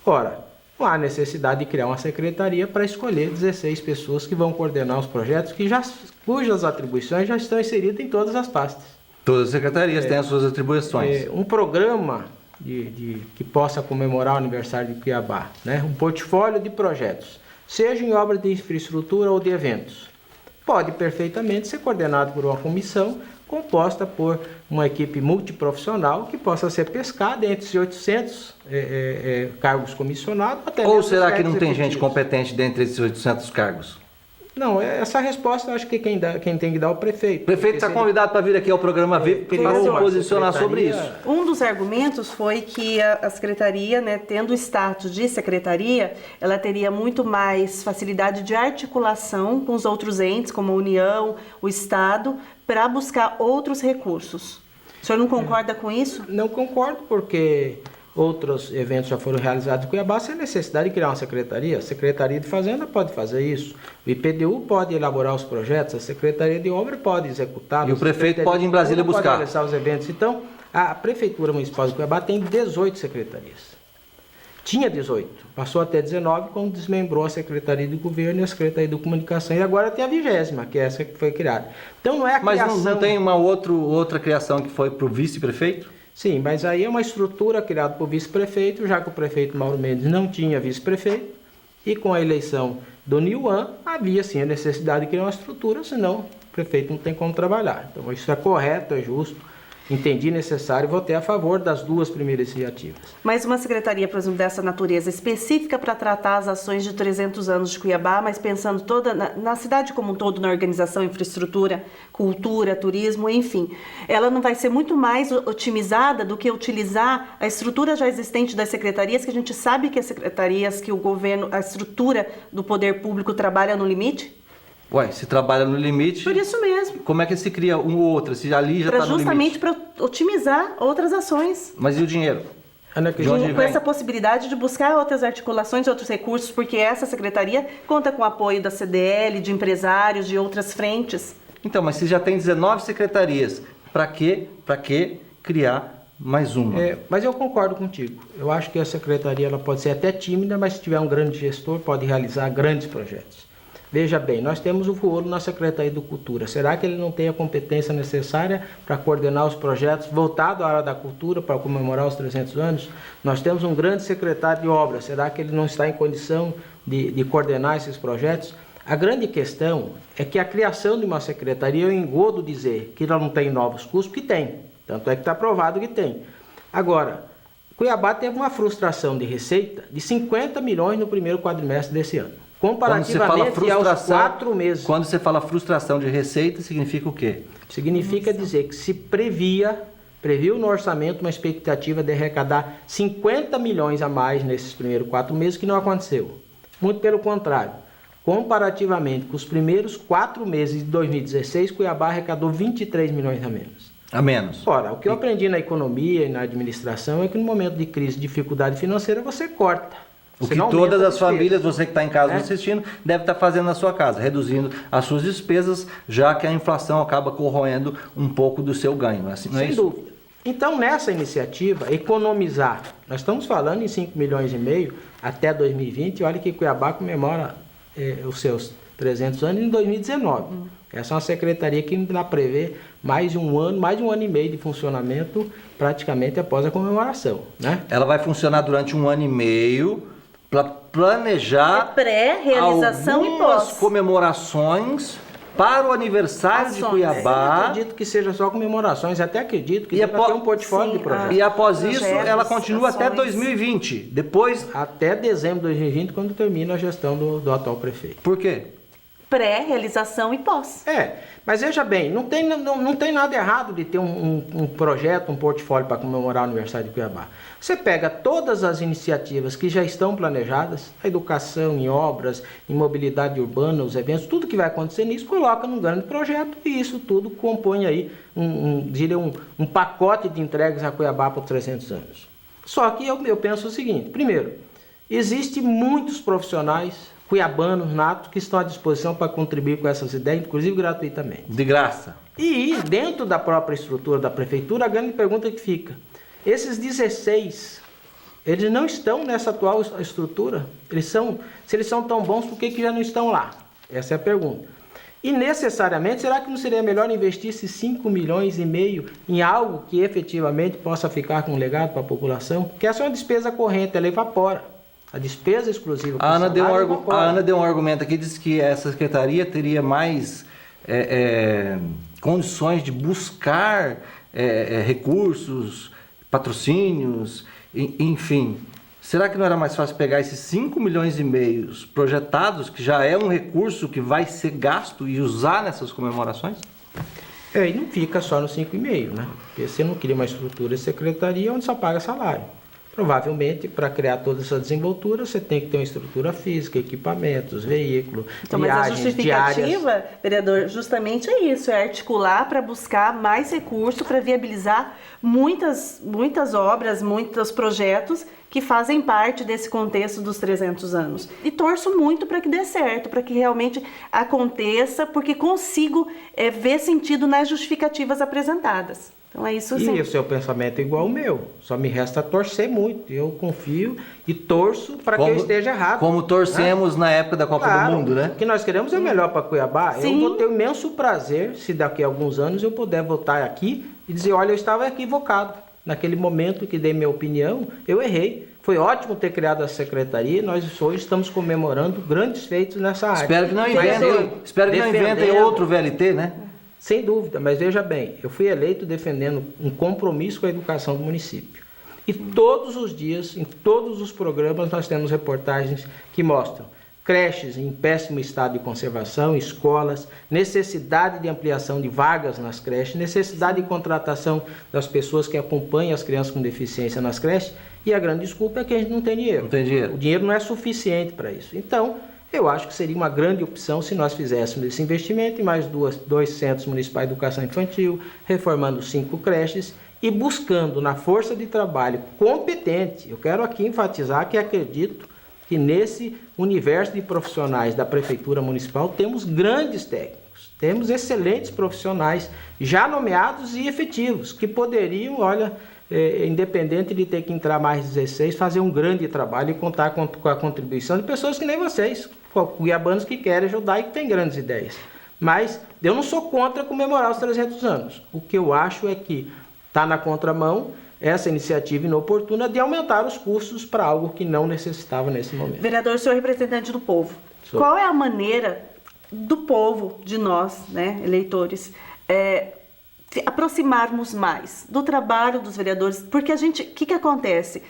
Ora, não há necessidade de criar uma secretaria para escolher 16 pessoas que vão coordenar os projetos cujas atribuições já estão inseridas em todas as pastas. Todas as secretarias têm as suas atribuições. Um programa que possa comemorar o aniversário de Cuiabá, né? Um portfólio de projetos, seja em obras de infraestrutura ou de eventos, pode perfeitamente ser coordenado por uma comissão composta por uma equipe multiprofissional que possa ser pescada entre os 800 cargos comissionados. Ou será que não tem gente competente dentre esses 800 cargos? Não, essa resposta eu acho que quem tem que dar é o prefeito. O prefeito está convidado para vir aqui ao programa VIP para se posicionar sobre isso. Um dos argumentos foi que a secretaria, né, tendo o status de secretaria, ela teria muito mais facilidade de articulação com os outros entes, como a União, o Estado, para buscar outros recursos. O senhor não concorda com isso? Não concordo, porque outros eventos já foram realizados em Cuiabá sem necessidade de criar uma secretaria. A Secretaria de Fazenda pode fazer isso. O IPTU pode elaborar os projetos, a Secretaria de Obra pode executar. E o prefeito pode ir em Brasília buscar. Pode realizar os eventos. Então, a Prefeitura Municipal de Cuiabá tem 18 secretarias. Tinha 18, passou até 19 quando desmembrou a Secretaria de Governo e a Secretaria de Comunicação. E agora tem a 20ª, que é essa que foi criada. Então não é a criação... Mas não tem uma outra criação que foi para o vice-prefeito? Sim, mas aí é uma estrutura criada por vice-prefeito, já que o prefeito Mauro Mendes não tinha vice-prefeito, e com a eleição do Niuan, havia sim a necessidade de criar uma estrutura, senão o prefeito não tem como trabalhar. Então isso é correto, é justo, entendi necessário e votei a favor das 2 primeiras iniciativas. Mas uma secretaria, por exemplo, dessa natureza específica para tratar as ações de 300 anos de Cuiabá, mas pensando toda na cidade como um todo, na organização, infraestrutura, cultura, turismo, enfim, ela não vai ser muito mais otimizada do que utilizar a estrutura já existente das secretarias, que a gente sabe que as secretarias, que o governo, a estrutura do poder público trabalha no limite? Ué, se trabalha no limite... Por isso mesmo. Como é que se cria uma ou outra? Se ali já está no limite? Justamente para otimizar outras ações. Mas e o dinheiro? Com essa possibilidade de buscar outras articulações, outros recursos, porque essa secretaria conta com o apoio da CDL, de empresários, de outras frentes. Então, mas se já tem 19 secretarias, para que criar mais uma? Mas eu concordo contigo. Eu acho que a secretaria ela pode ser até tímida, mas se tiver um grande gestor, pode realizar grandes projetos. Veja bem, nós temos o Fuolo na Secretaria de Cultura. Será que ele não tem a competência necessária para coordenar os projetos voltados à área da cultura, para comemorar os 300 anos? Nós temos um grande secretário de obras. Será que ele não está em condição de coordenar esses projetos? A grande questão é que a criação de uma secretaria, eu engodo dizer que ela não tem novos custos, porque tem. Tanto é que está provado que tem. Agora, Cuiabá teve uma frustração de receita de 50 milhões no primeiro quadrimestre desse ano. Comparativamente aos 4 meses. Quando você fala frustração de receita, significa o quê? Significa dizer que se previu no orçamento uma expectativa de arrecadar 50 milhões a mais nesses primeiros 4 meses, que não aconteceu. Muito pelo contrário. Comparativamente com os primeiros 4 meses de 2016, Cuiabá arrecadou 23 milhões a menos. A menos. Ora, o que eu aprendi na economia e na administração é que no momento de crise, dificuldade financeira, você corta. O que todas as famílias, você que está em casa assistindo, deve estar fazendo na sua casa, reduzindo as suas despesas, já que a inflação acaba corroendo um pouco do seu ganho. Não é assim, não é isso? Sem dúvida. Então, nessa iniciativa, economizar. Nós estamos falando em 5 milhões e meio até 2020, e olha que Cuiabá comemora os seus 300 anos em 2019. Essa é uma secretaria que ainda prevê mais de um ano e meio de funcionamento, praticamente após a comemoração, né? Ela vai funcionar durante 1 ano e meio, para planejar pré-realização e pós comemorações para o aniversário de Cuiabá. Eu não acredito que seja só comemorações, até acredito que deve ter um portfólio de projetos. E após isso, ela continua até 2020, depois... Até dezembro de 2020, quando termina a gestão do atual prefeito. Por quê? Pré-realização e pós. Mas veja bem, não tem nada errado de ter um projeto, um portfólio para comemorar o aniversário de Cuiabá. Você pega todas as iniciativas que já estão planejadas, a educação em obras, em mobilidade urbana, os eventos, tudo que vai acontecer nisso, coloca num grande projeto e isso tudo compõe aí um pacote de entregas a Cuiabá por 300 anos. Só que eu penso o seguinte, primeiro, existem muitos profissionais cuiabanos natos que estão à disposição para contribuir com essas ideias, inclusive gratuitamente. De graça. E dentro da própria estrutura da prefeitura, a grande pergunta que fica, esses 16, eles não estão nessa atual estrutura? Se eles são tão bons, por que já não estão lá? Essa é a pergunta. E necessariamente, será que não seria melhor investir esses 5 milhões e meio em algo que efetivamente possa ficar com um legado para a população? Porque essa é uma despesa corrente, ela evapora. A despesa exclusiva... A Ana deu um argumento aqui, disse que essa secretaria teria mais condições de buscar recursos, patrocínios, enfim. Será que não era mais fácil pegar esses 5 milhões e meio projetados, que já é um recurso que vai ser gasto, e usar nessas comemorações? E não fica só no 5,5, né? Porque você não cria uma estrutura de secretaria onde só paga salário. Provavelmente, para criar toda essa desenvoltura, você tem que ter uma estrutura física, equipamentos, veículo, então, viagens, mas a justificativa, diárias. vereador, justamente é isso, é articular para buscar mais recursos, para viabilizar muitas obras, muitos projetos que fazem parte desse contexto dos 300 anos. E torço muito para que dê certo, para que realmente aconteça, porque consigo ver sentido nas justificativas apresentadas. Então é isso sim. E o seu pensamento é igual ao meu. Só me resta torcer muito. Eu confio e torço para que eu esteja errado. Como torcemos na época da Copa do Mundo, né? O que nós queremos é o melhor para Cuiabá. Sim. Eu vou ter o imenso prazer, se daqui a alguns anos eu puder voltar aqui e dizer, olha, eu estava equivocado. Naquele momento que dei minha opinião, eu errei. Foi ótimo ter criado a secretaria. Nós hoje estamos comemorando grandes feitos nessa área. Espero que não inventem outro VLT, né? Sem dúvida, mas veja bem, eu fui eleito defendendo um compromisso com a educação do município. E todos os dias, em todos os programas, nós temos reportagens que mostram creches em péssimo estado de conservação, escolas, necessidade de ampliação de vagas nas creches, necessidade de contratação das pessoas que acompanham as crianças com deficiência nas creches, e a grande desculpa é que a gente não tem dinheiro. Não tem dinheiro. O dinheiro não é suficiente para isso. Então, eu acho que seria uma grande opção se nós fizéssemos esse investimento em mais dois centros municipais de educação infantil, reformando 5 creches e buscando na força de trabalho competente. Eu quero aqui enfatizar que acredito que nesse universo de profissionais da Prefeitura Municipal temos grandes técnicos, temos excelentes profissionais já nomeados e efetivos, que poderiam, independente de ter que entrar mais 16, fazer um grande trabalho e contar com a contribuição de pessoas que nem vocês, cuiabanos que querem ajudar e que têm grandes ideias. Mas eu não sou contra comemorar os 300 anos. O que eu acho é que está na contramão essa iniciativa inoportuna de aumentar os custos para algo que não necessitava nesse momento. Vereador, o senhor é representante do povo. Qual é a maneira do povo, de nós, né, eleitores, aproximarmos mais do trabalho dos vereadores? Porque o que acontece?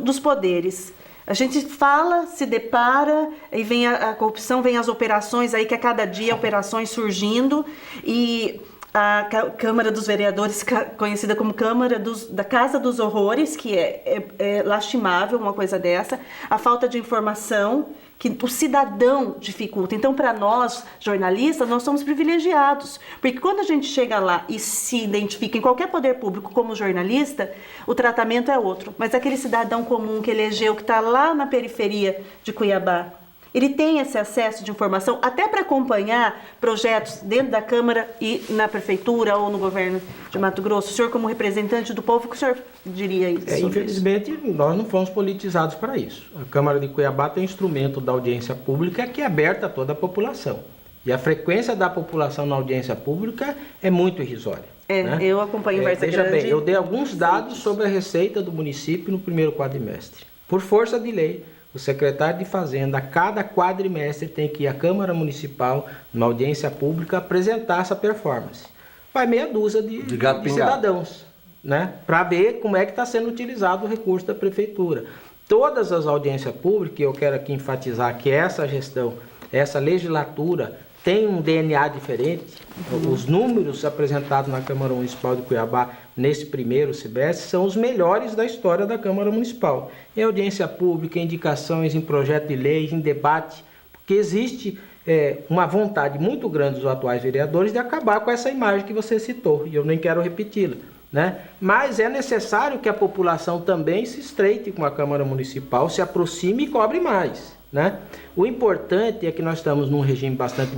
Dos poderes. A gente fala, se depara, e vem a corrupção, vem as operações aí, que a cada dia operações surgindo, e a Câmara dos Vereadores, conhecida como Câmara da Casa dos Horrores, que é lastimável uma coisa dessa, a falta de informação que o cidadão dificulta. Então, para nós, jornalistas, nós somos privilegiados, porque quando a gente chega lá e se identifica em qualquer poder público como jornalista, o tratamento é outro. Mas aquele cidadão comum que elegeu, que está lá na periferia de Cuiabá, ele tem esse acesso de informação até para acompanhar projetos dentro da Câmara e na Prefeitura ou no governo de Mato Grosso. O senhor, como representante do povo, o que o senhor diria isso? Infelizmente, nós não fomos politizados para isso. A Câmara de Cuiabá tem um instrumento da audiência pública que é aberta a toda a população. E a frequência da população na audiência pública é muito irrisória. Né? Eu acompanho Varza Grande. Veja bem, eu dei alguns dados sobre a receita do município no primeiro quadrimestre. Por força de lei, o secretário de Fazenda, a cada quadrimestre, tem que ir à Câmara Municipal, numa audiência pública, apresentar essa performance. Vai meia dúzia de cidadãos, né? Para ver como é que está sendo utilizado o recurso da Prefeitura. Todas as audiências públicas, eu quero aqui enfatizar que essa gestão, essa legislatura, tem um DNA diferente. Os números apresentados na Câmara Municipal de Cuiabá nesse primeiro semestre são os melhores da história da Câmara Municipal. Em audiência pública, em indicações, em projeto de lei, em debate, porque existe uma vontade muito grande dos atuais vereadores de acabar com essa imagem que você citou, e eu nem quero repeti-la, né? Mas é necessário que a população também se estreite com a Câmara Municipal, se aproxime e cobre mais, né? O importante é que nós estamos num regime bastante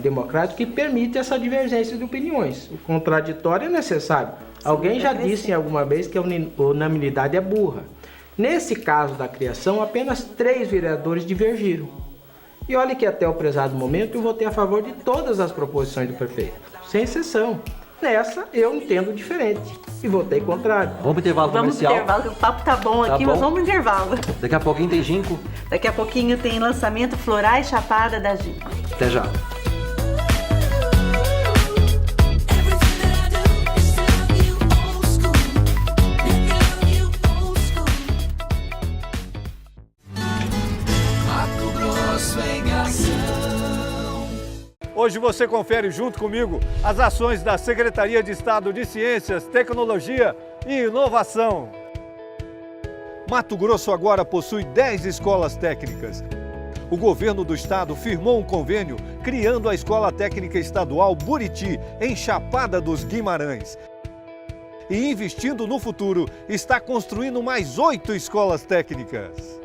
democrático que permite essa divergência de opiniões. O contraditório é necessário. Alguém já disse alguma vez que a unanimidade é burra. Nesse caso da criação, apenas 3 vereadores divergiram. E olha que até o prezado momento eu votei a favor de todas as proposições do prefeito, sem exceção. Nessa eu entendo diferente e votei contrário. Vamos pro intervalo comercial. Vamos pro intervalo, o papo tá bom aqui, mas vamos pro intervalo. Daqui a pouquinho tem Ginkgo. Daqui a pouquinho tem lançamento Florais Chapada da Ginkgo. Até já. Hoje você confere junto comigo as ações da Secretaria de Estado de Ciências, Tecnologia e Inovação. Mato Grosso agora possui 10 escolas técnicas. O governo do estado firmou um convênio criando a Escola Técnica Estadual Buriti, em Chapada dos Guimarães. E investindo no futuro, está construindo mais 8 escolas técnicas.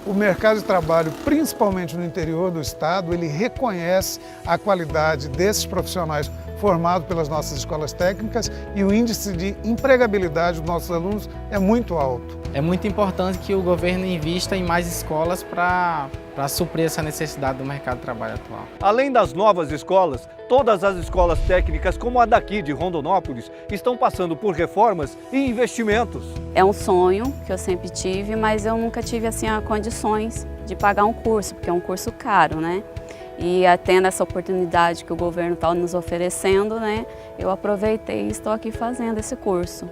O mercado de trabalho, principalmente no interior do estado, ele reconhece a qualidade desses profissionais formados pelas nossas escolas técnicas e o índice de empregabilidade dos nossos alunos é muito alto. É muito importante que o governo invista em mais escolas para suprir essa necessidade do mercado de trabalho atual. Além das novas escolas, todas as escolas técnicas, como a daqui de Rondonópolis, estão passando por reformas e investimentos. É um sonho que eu sempre tive, mas eu nunca tive assim, condições de pagar um curso, porque é um curso caro, né? E tendo essa oportunidade que o governo está nos oferecendo, né, eu aproveitei e estou aqui fazendo esse curso.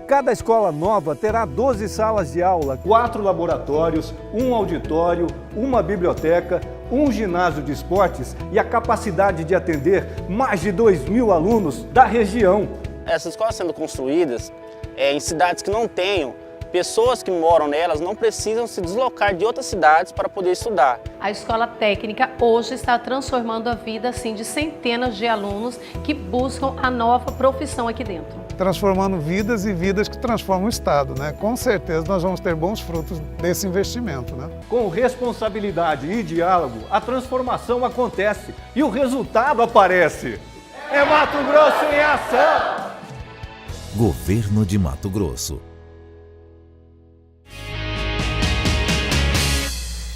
Cada escola nova terá 12 salas de aula, 4 laboratórios, um auditório, uma biblioteca, um ginásio de esportes e a capacidade de atender mais de 2.000 alunos da região. Essas escolas sendo construídas em cidades que não tenham, pessoas que moram nelas não precisam se deslocar de outras cidades para poder estudar. A escola técnica hoje está transformando a vida assim, de centenas de alunos que buscam a nova profissão aqui dentro. Transformando vidas e vidas que transformam o estado, né? Com certeza nós vamos ter bons frutos desse investimento, né? Com responsabilidade e diálogo, a transformação acontece e o resultado aparece. É Mato Grosso em ação! Governo de Mato Grosso.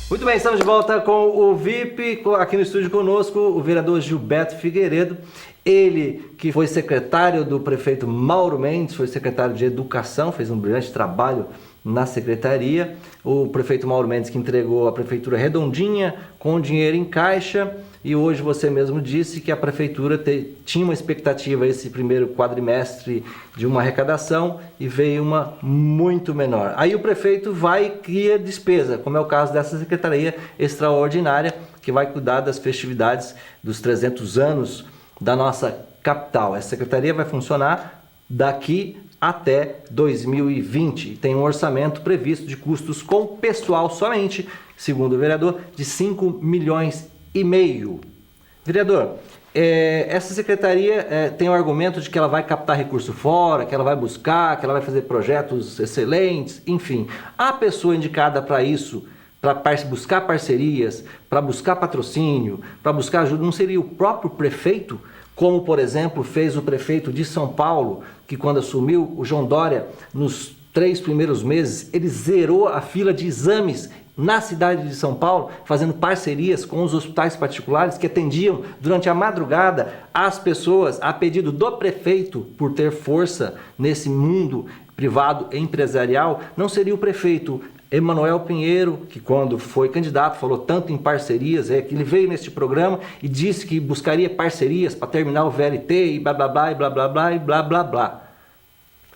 Muito bem, estamos de volta com o VIP, aqui no estúdio conosco, o vereador Gilberto Figueiredo. Ele que foi secretário do prefeito Mauro Mendes, foi secretário de Educação, fez um brilhante trabalho na secretaria. O prefeito Mauro Mendes que entregou a prefeitura redondinha, com dinheiro em caixa, e hoje você mesmo disse que a prefeitura tinha uma expectativa esse primeiro quadrimestre de uma arrecadação e veio uma muito menor. Aí o prefeito vai e cria despesa, como é o caso dessa secretaria extraordinária que vai cuidar das festividades dos 300 anos da nossa capital. Essa secretaria vai funcionar daqui até 2020. Tem um orçamento previsto de custos com pessoal somente, segundo o vereador, de 5 milhões e meio. Vereador, essa secretaria tem o argumento de que ela vai captar recurso fora, que ela vai buscar, que ela vai fazer projetos excelentes, enfim. A pessoa indicada para isso, para buscar parcerias, para buscar patrocínio, para buscar ajuda, não seria o próprio prefeito? Como, por exemplo, fez o prefeito de São Paulo, que quando assumiu, o João Dória, nos 3 primeiros meses, ele zerou a fila de exames na cidade de São Paulo, fazendo parcerias com os hospitais particulares que atendiam durante a madrugada as pessoas a pedido do prefeito por ter força nesse mundo privado e empresarial. Não seria o prefeito Emanuel Pinheiro, que quando foi candidato falou tanto em parcerias, que ele veio neste programa e disse que buscaria parcerias para terminar o VLT e blá blá blá e blá blá blá e blá blá blá.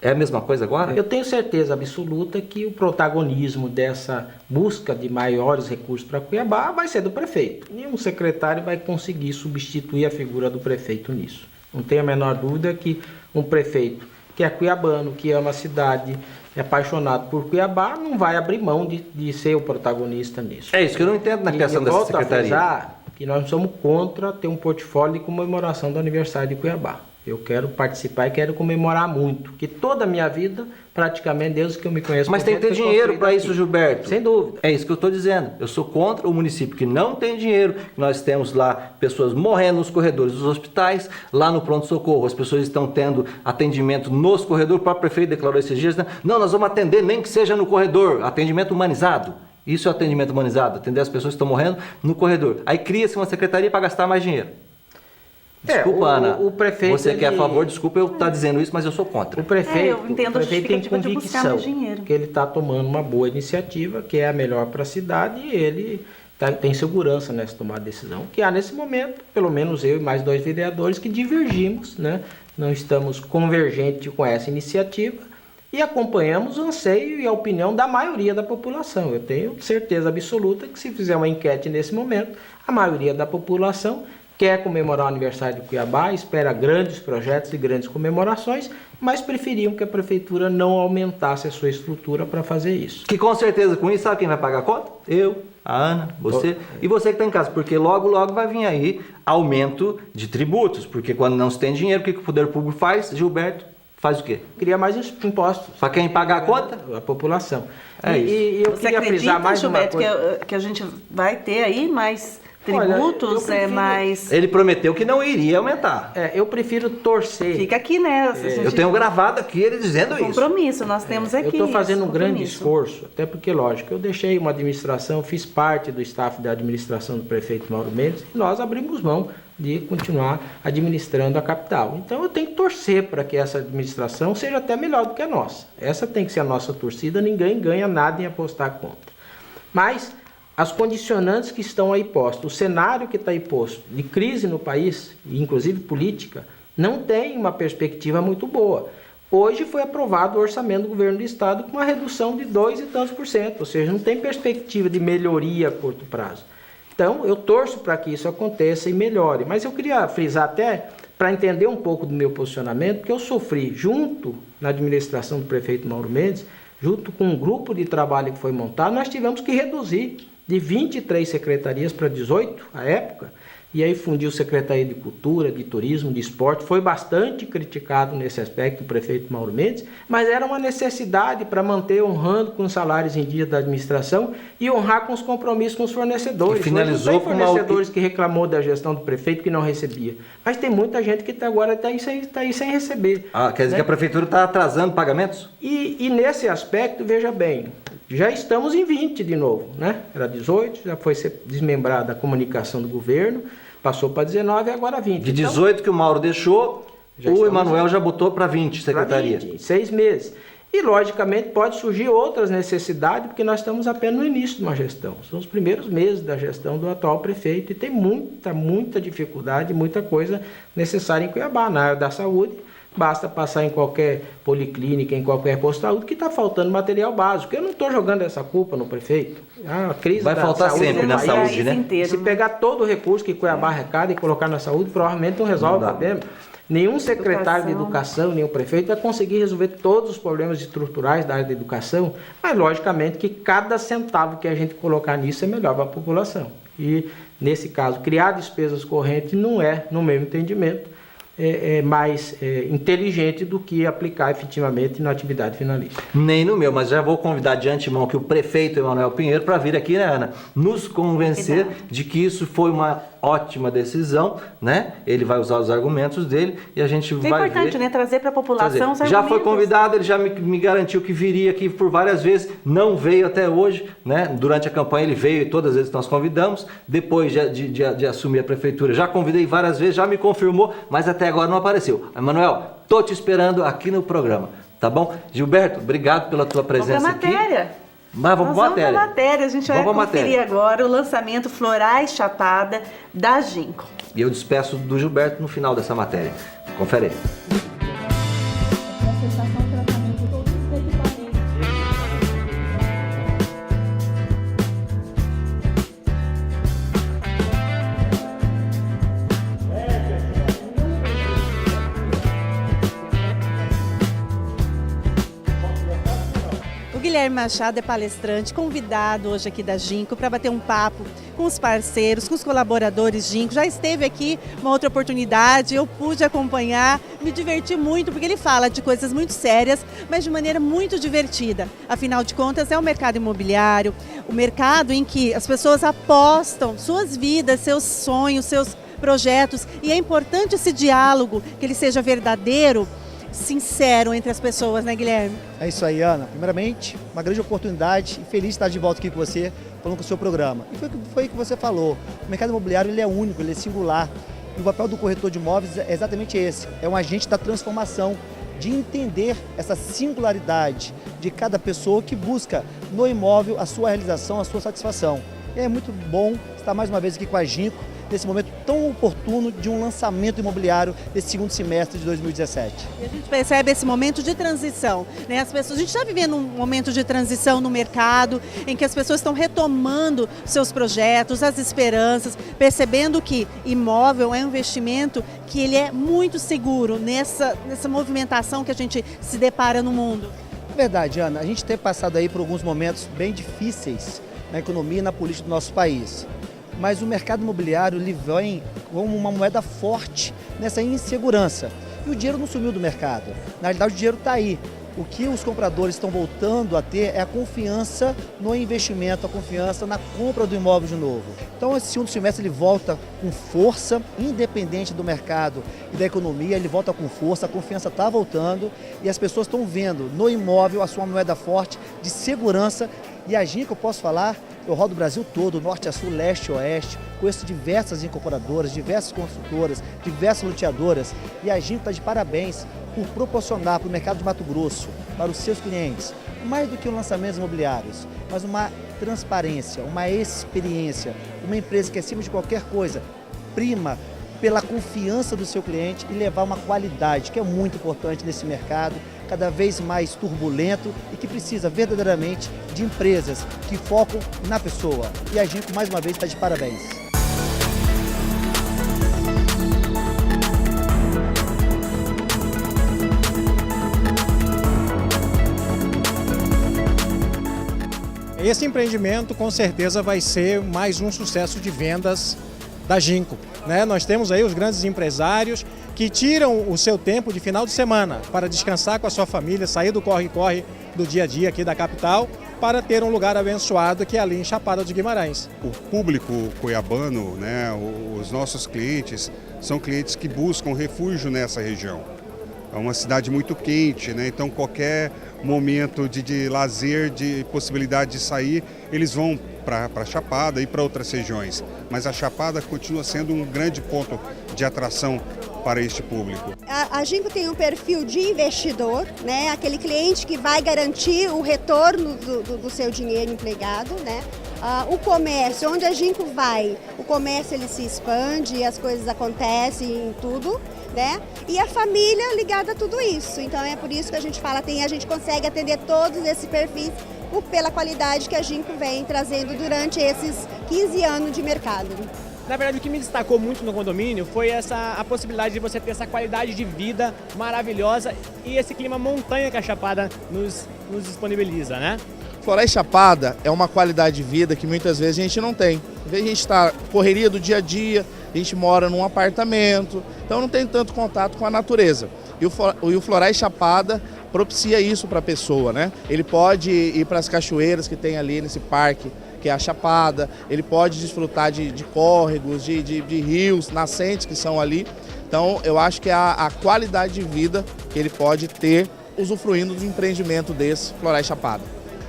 É a mesma coisa agora? Eu tenho certeza absoluta que o protagonismo dessa busca de maiores recursos para Cuiabá vai ser do prefeito. Nenhum secretário vai conseguir substituir a figura do prefeito nisso. Não tenho a menor dúvida que um prefeito que é cuiabano, que ama a cidade, é apaixonado por Cuiabá, não vai abrir mão de ser o protagonista nisso. É isso que eu não entendo na criação dessa secretaria. A que nós somos contra ter um portfólio de comemoração do aniversário de Cuiabá. Eu quero participar e quero comemorar muito, que toda a minha vida, praticamente, desde que eu me conheço... Mas tem que ter dinheiro para isso, Gilberto. Sem dúvida. É isso que eu estou dizendo. Eu sou contra o município que não tem dinheiro. Nós temos lá pessoas morrendo nos corredores dos hospitais, lá no pronto-socorro. As pessoas estão tendo atendimento nos corredores. O próprio prefeito declarou esses dias, né? Não, nós vamos atender nem que seja no corredor. Atendimento humanizado. Isso é atendimento humanizado. Atender as pessoas que estão morrendo no corredor. Aí cria-se uma secretaria para gastar mais dinheiro. Desculpa, Ana, o prefeito, você que é a favor, desculpa eu estar dizendo isso, mas eu sou contra. O prefeito, eu entendo o prefeito tem de buscar mais dinheiro. que ele está tomando uma boa iniciativa, que é a melhor para a cidade, e ele tem segurança nessa tomada de decisão, que há nesse momento, pelo menos eu e mais 2 vereadores, que divergimos, né? Não estamos convergentes com essa iniciativa e acompanhamos o anseio e a opinião da maioria da população. Eu tenho certeza absoluta que se fizer uma enquete nesse momento, a maioria da população quer comemorar o aniversário de Cuiabá, espera grandes projetos e grandes comemorações, mas preferiam que a prefeitura não aumentasse a sua estrutura para fazer isso. Que com certeza com isso, sabe quem vai pagar a conta? Eu, a Ana, você e você que está em casa, porque logo vai vir aí aumento de tributos, porque quando não se tem dinheiro, o que o poder público faz, Gilberto? Faz o quê? Cria mais impostos. Para quem pagar a conta? A população. E eu queria frisar mais Gilberto, uma coisa. Que a gente vai ter aí mais... tributos, mas... Ele prometeu que não iria aumentar. Eu prefiro torcer. Fica aqui, né? Eu tenho gravado aqui ele dizendo isso. Compromisso, nós temos aqui. Eu estou fazendo um grande esforço, até porque, lógico, eu deixei uma administração, fiz parte do staff da administração do prefeito Mauro Mendes, e nós abrimos mão de continuar administrando a capital. Então eu tenho que torcer para que essa administração seja até melhor do que a nossa. Essa tem que ser a nossa torcida, ninguém ganha nada em apostar contra. Mas... as condicionantes que estão aí postas, o cenário que está aí posto de crise no país, inclusive política, não tem uma perspectiva muito boa. Hoje foi aprovado o orçamento do governo do estado com uma redução de 2 e tantos %, ou seja, não tem perspectiva de melhoria a curto prazo. Então, eu torço para que isso aconteça e melhore. Mas eu queria frisar até, para entender um pouco do meu posicionamento, que eu sofri junto na administração do prefeito Mauro Mendes, junto com um grupo de trabalho que foi montado, nós tivemos que reduzir de 23 secretarias para 18, à época, e aí fundiu Secretaria de Cultura, de Turismo, de Esporte, foi bastante criticado nesse aspecto o prefeito Mauro Mendes, mas era uma necessidade para manter honrando com os salários em dia da administração e honrar com os compromissos com os fornecedores. E finalizou não tem com fornecedores que reclamou da gestão do prefeito que não recebia, mas tem muita gente que agora está aí sem receber. Quer dizer que a prefeitura está atrasando pagamentos? E nesse aspecto, veja bem, já estamos em 20 de novo, né? Era 18, já foi desmembrada a comunicação do governo, passou para 19 e agora 20. De 18 que o Mauro deixou, o Emanuel já botou para 20, secretaria. 20, 6 meses. E, logicamente, pode surgir outras necessidades, porque nós estamos apenas no início de uma gestão. São os primeiros meses da gestão do atual prefeito e tem muita dificuldade, muita coisa necessária em Cuiabá, na área da saúde. Basta passar em qualquer policlínica, em qualquer posto de saúde, que está faltando material básico. Eu não estou jogando essa culpa no prefeito. A crise vai faltar sempre na saúde, né? Inteiro, se pegar todo o recurso que Cuiabá arrecada e colocar na saúde, provavelmente não resolve o problema. Nenhum secretário de educação, nenhum prefeito vai conseguir resolver todos os problemas estruturais da área da educação, mas logicamente que cada centavo que a gente colocar nisso é melhor para a população. E, nesse caso, criar despesas correntes não é, no meu entendimento, mais inteligente do que aplicar efetivamente na atividade finalista. Nem no meu, mas já vou convidar de antemão que o prefeito Emanuel Pinheiro para vir aqui, né, Ana, nos convencer de que isso foi uma ótima decisão, né? Ele vai usar os argumentos dele e a gente vai ver. É importante, né? Trazer para a população os argumentos. Já foi convidado, ele já me garantiu que viria aqui por várias vezes, não veio até hoje, né? Durante a campanha ele veio e todas as vezes nós convidamos, depois de assumir a prefeitura já convidei várias vezes, já me confirmou, mas até agora não apareceu. Emanuel, tô te esperando aqui no programa, tá bom? Gilberto, obrigado pela tua presença aqui. Mas vamos para a matéria. A gente vai conferir agora o lançamento Florais Chapada da Ginkgo. E eu despeço do Gilberto no final dessa matéria. Confere aí. Guilherme Machado é palestrante, convidado hoje aqui da Ginkgo para bater um papo com os parceiros, com os colaboradores Ginkgo. Já esteve aqui uma outra oportunidade, eu pude acompanhar, me diverti muito, porque ele fala de coisas muito sérias, mas de maneira muito divertida. Afinal de contas, é o mercado imobiliário, o mercado em que as pessoas apostam suas vidas, seus sonhos, seus projetos, e é importante esse diálogo, que ele seja verdadeiro, sincero entre as pessoas, né, Guilherme? É isso aí, Ana. Primeiramente, uma grande oportunidade e feliz de estar de volta aqui com você, falando com o seu programa. E foi o que você falou. O mercado imobiliário ele é único, ele é singular. E o papel do corretor de imóveis é exatamente esse. É um agente da transformação, de entender essa singularidade de cada pessoa que busca no imóvel a sua realização, a sua satisfação. E é muito bom estar mais uma vez aqui com a Ginkgo, nesse momento tão oportuno de um lançamento imobiliário desse segundo semestre de 2017. E a gente percebe esse momento de transição, né? As pessoas, a gente está vivendo um momento de transição no mercado, em que as pessoas estão retomando seus projetos, as esperanças, percebendo que imóvel é um investimento que ele é muito seguro nessa movimentação que a gente se depara no mundo. Verdade, Ana. A gente tem passado aí por alguns momentos bem difíceis na economia e na política do nosso país. Mas o mercado imobiliário ele vem como uma moeda forte nessa insegurança. E o dinheiro não sumiu do mercado. Na realidade, o dinheiro está aí. O que os compradores estão voltando a ter é a confiança no investimento, a confiança na compra do imóvel de novo. Então, esse segundo semestre ele volta com força, independente do mercado e da economia, ele volta com força, a confiança está voltando e as pessoas estão vendo no imóvel a sua moeda forte de segurança. E a Ginkgo, eu posso falar, eu rodo o Brasil todo, norte a sul, leste a oeste, conheço diversas incorporadoras, diversas construtoras, diversas loteadoras, e a Ginkgo está de parabéns por proporcionar para o mercado de Mato Grosso, para os seus clientes, mais do que lançamentos imobiliários, mas uma transparência, uma experiência, uma empresa que, acima de qualquer coisa, prima pela confiança do seu cliente e levar uma qualidade, que é muito importante nesse mercado, cada vez mais turbulento e que precisa verdadeiramente de empresas que focam na pessoa. E a Ginkgo, mais uma vez, está de parabéns. Esse empreendimento, com certeza, vai ser mais um sucesso de vendas da Ginco, né? Nós temos aí os grandes empresários que tiram o seu tempo de final de semana para descansar com a sua família, sair do corre-corre do dia a dia aqui da capital, para ter um lugar abençoado que é ali em Chapada dos Guimarães. O público cuiabano, né, os nossos clientes, são clientes que buscam refúgio nessa região. É uma cidade muito quente, né? Então qualquer momento de lazer, de possibilidade de sair, eles vão para a Chapada e para outras regiões. Mas a Chapada continua sendo um grande ponto de atração para este público. A Ginco tem um perfil de investidor, né? Aquele cliente que vai garantir o retorno do seu dinheiro empregado, né? O comércio, onde a Ginco vai, o comércio ele se expande, as coisas acontecem em tudo, né? E a família ligada a tudo isso. Então é por isso que a gente fala, a gente consegue atender todos esses perfis pela qualidade que a Ginco vem trazendo durante esses 15 anos de mercado. Na verdade, o que me destacou muito no condomínio foi a possibilidade de você ter essa qualidade de vida maravilhosa e esse clima montanha que a Chapada nos disponibiliza, né? Floresta Chapada é uma qualidade de vida que muitas vezes a gente não tem. Às vezes a gente está correria do dia a dia, a gente mora num apartamento, então não tem tanto contato com a natureza. E o Floresta Chapada propicia isso para a pessoa, né? Ele pode ir para as cachoeiras que tem ali nesse parque, que é a Chapada, ele pode desfrutar de córregos, de rios, nascentes que são ali. Então eu acho que é a qualidade de vida que ele pode ter usufruindo do empreendimento desse Floresta Chapada.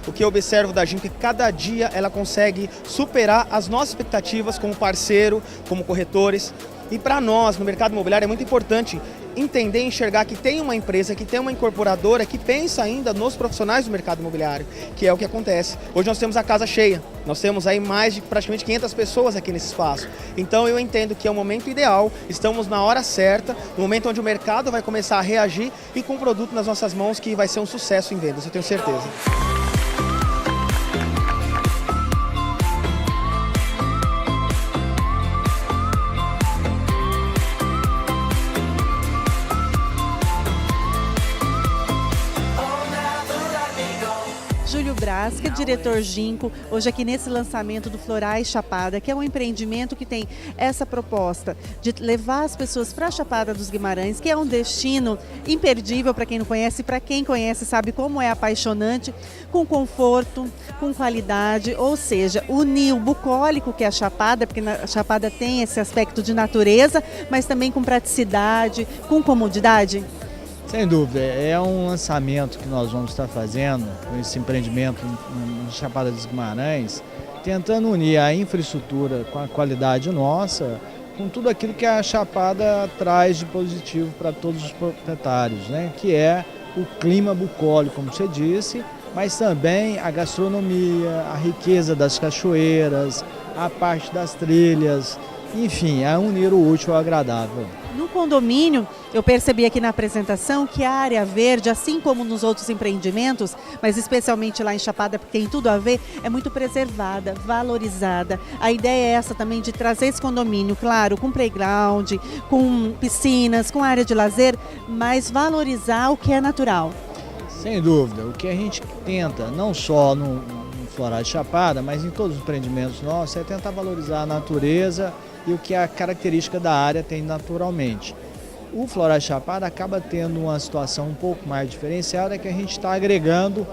O que eu observo da Ginco é que cada dia ela consegue superar as nossas expectativas como parceiro, como corretores. E para nós, no mercado imobiliário, é muito importante entender e enxergar que tem uma empresa, que tem uma incorporadora que pensa ainda nos profissionais do mercado imobiliário, que é o que acontece. Hoje nós temos a casa cheia, nós temos aí mais de praticamente 500 pessoas aqui nesse espaço. Então eu entendo que é o momento ideal, estamos na hora certa, no momento onde o mercado vai começar a reagir e com um produto nas nossas mãos que vai ser um sucesso em vendas, eu tenho certeza. Que é diretor Ginco, hoje aqui nesse lançamento do Florais Chapada, que é um empreendimento que tem essa proposta de levar as pessoas para a Chapada dos Guimarães, que é um destino imperdível para quem não conhece, e para quem conhece sabe como é apaixonante, com conforto, com qualidade, ou seja, unir o bucólico que é a Chapada, porque a Chapada tem esse aspecto de natureza, mas também com praticidade, com comodidade. Sem dúvida, é um lançamento que nós vamos estar fazendo com esse empreendimento em Chapada dos Guimarães, tentando unir a infraestrutura com a qualidade nossa, com tudo aquilo que a Chapada traz de positivo para todos os proprietários, né? Que é o clima bucólico, como você disse, mas também a gastronomia, a riqueza das cachoeiras, a parte das trilhas, enfim, a unir o útil ao agradável. No condomínio, eu percebi aqui na apresentação que a área verde, assim como nos outros empreendimentos, mas especialmente lá em Chapada, porque tem tudo a ver, é muito preservada, valorizada. A ideia é essa também de trazer esse condomínio, claro, com playground, com piscinas, com área de lazer, mas valorizar o que é natural. Sem dúvida, o que a gente tenta, não só no Florais Chapada, mas em todos os empreendimentos nossos, é tentar valorizar a natureza e o que a característica da área tem naturalmente. O Florais Chapada acaba tendo uma situação um pouco mais diferenciada, que a gente está agregando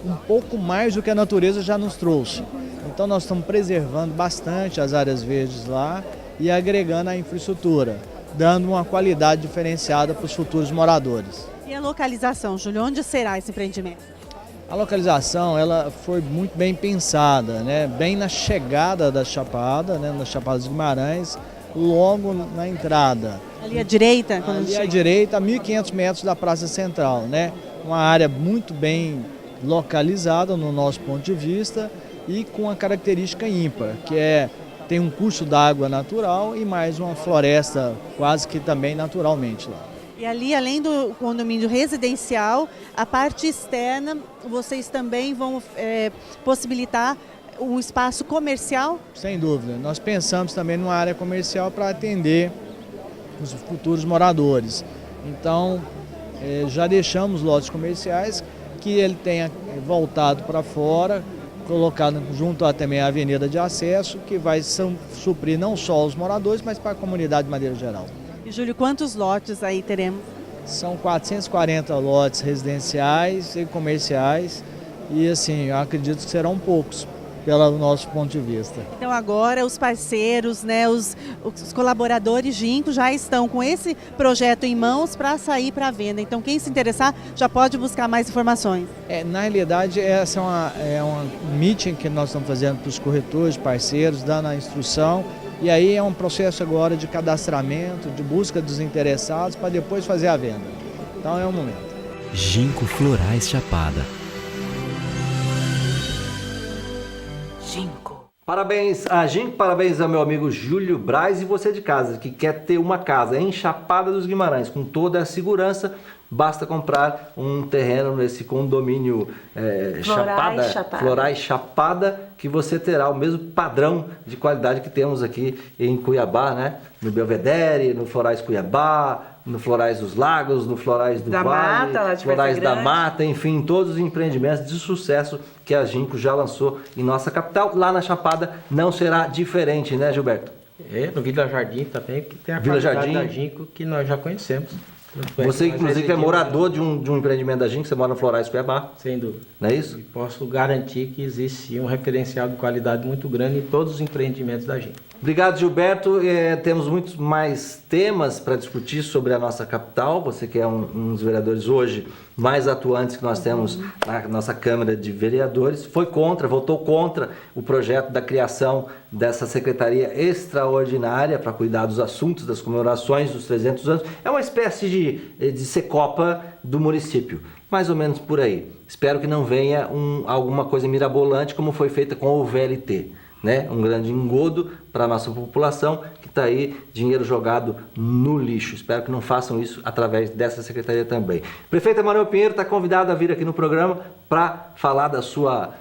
um pouco mais do que a natureza já nos trouxe. Então nós estamos preservando bastante as áreas verdes lá e agregando a infraestrutura, dando uma qualidade diferenciada para os futuros moradores. E a localização, Júlio, onde será esse empreendimento? A localização ela foi muito bem pensada, né? Bem na chegada da Chapada, né? Na Chapada dos Guimarães, logo na entrada. Ali à direita? Ali à direita, a 1.500 metros da Praça Central, né? Uma área muito bem localizada no nosso ponto de vista e com uma característica ímpar, que tem um curso d'água natural e mais uma floresta quase que também naturalmente lá. E ali, além do condomínio residencial, a parte externa, vocês também vão possibilitar um espaço comercial? Sem dúvida. Nós pensamos também numa área comercial para atender os futuros moradores. Então, já deixamos lotes comerciais que ele tenha voltado para fora colocado junto também à avenida de acesso, que vai suprir não só os moradores, mas para a comunidade de maneira geral. E, Júlio, quantos lotes aí teremos? São 440 lotes residenciais e comerciais e, assim, eu acredito que serão poucos, pelo nosso ponto de vista. Então agora os parceiros, né, os colaboradores Ginco já estão com esse projeto em mãos para sair para a venda. Então quem se interessar já pode buscar mais informações. Na realidade, essa é um meeting que nós estamos fazendo para os corretores, parceiros, dando a instrução. E aí é um processo agora de cadastramento, de busca dos interessados para depois fazer a venda. Então é um momento. Ginco Florais Chapada. Parabéns a Ginco, parabéns ao meu amigo Júlio Braz, e você de casa que quer ter uma casa em Chapada dos Guimarães com toda a segurança, basta comprar um terreno nesse condomínio Florais Chapada, que você terá o mesmo padrão de qualidade que temos aqui em Cuiabá, né? No Belvedere, no Florais Cuiabá, no Florais dos Lagos, no Florais do Vale, Florais da Mata, enfim, todos os empreendimentos de sucesso que a Ginco já lançou em nossa capital. Lá na Chapada não será diferente, né, Gilberto? No Vila Jardim também, que tem a qualidade da Ginco que nós já conhecemos. Você, inclusive, é morador de um empreendimento da Ginco, você mora no Florais Cuiabá. Sem dúvida. Não é isso? E posso garantir que existe um referencial de qualidade muito grande em todos os empreendimentos da Ginco. Obrigado, Gilberto. Temos muitos mais temas para discutir sobre a nossa capital. Você que é um dos vereadores hoje mais atuantes que nós temos na nossa Câmara de Vereadores, votou contra o projeto da criação dessa secretaria extraordinária para cuidar dos assuntos das comemorações dos 300 anos. É uma espécie de Secopa do município, mais ou menos por aí. Espero que não venha alguma coisa mirabolante como foi feita com o VLT. Né? Um grande engodo para a nossa população, que está aí, dinheiro jogado no lixo. Espero que não façam isso através dessa secretaria também. Prefeito Emanuel Pinheiro está convidado a vir aqui no programa para falar da sua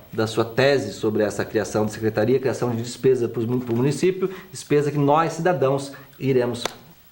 tese sobre essa criação de secretaria, criação de despesa para o município, despesa que nós, cidadãos, iremos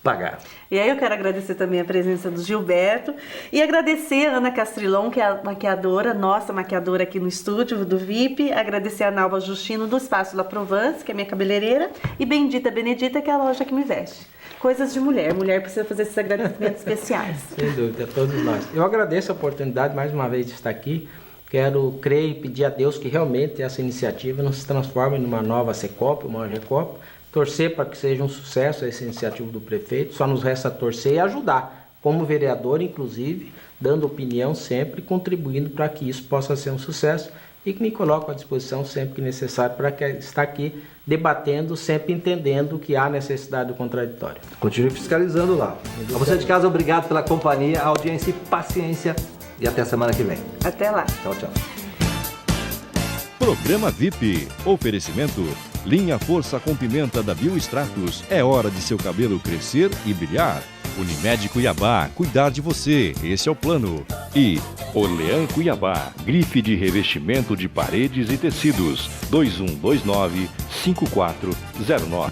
pagar. E aí eu quero agradecer também a presença do Gilberto e agradecer a Ana Castrilon, que é a maquiadora, nossa maquiadora aqui no estúdio do VIP, agradecer a Nalva Justino do Espaço La Provence, que é minha cabeleireira, e Bendita Benedita, que é a loja que me veste. Coisas de mulher precisa fazer esses agradecimentos especiais. Sem dúvida, todos nós. Eu agradeço a oportunidade mais uma vez de estar aqui. Quero crer e pedir a Deus que realmente essa iniciativa não se transforme numa nova Secopa, uma Recopa. Torcer para que seja um sucesso essa iniciativa do prefeito, só nos resta torcer e ajudar, como vereador, inclusive, dando opinião sempre, contribuindo para que isso possa ser um sucesso e que me coloco à disposição sempre que necessário para estar aqui debatendo, sempre entendendo que há necessidade do contraditório. Continue fiscalizando lá. A você de casa, obrigado pela companhia, audiência e paciência, e até a semana que vem. Até lá. Tchau, tchau. Programa VIP. Oferecimento Linha Força com Pimenta da Biostratos. É hora de seu cabelo crescer e brilhar. Unimed Cuiabá. Cuidar de você. Esse é o plano. E Orlean Cuiabá. Grife de revestimento de paredes e tecidos. 2129-5409.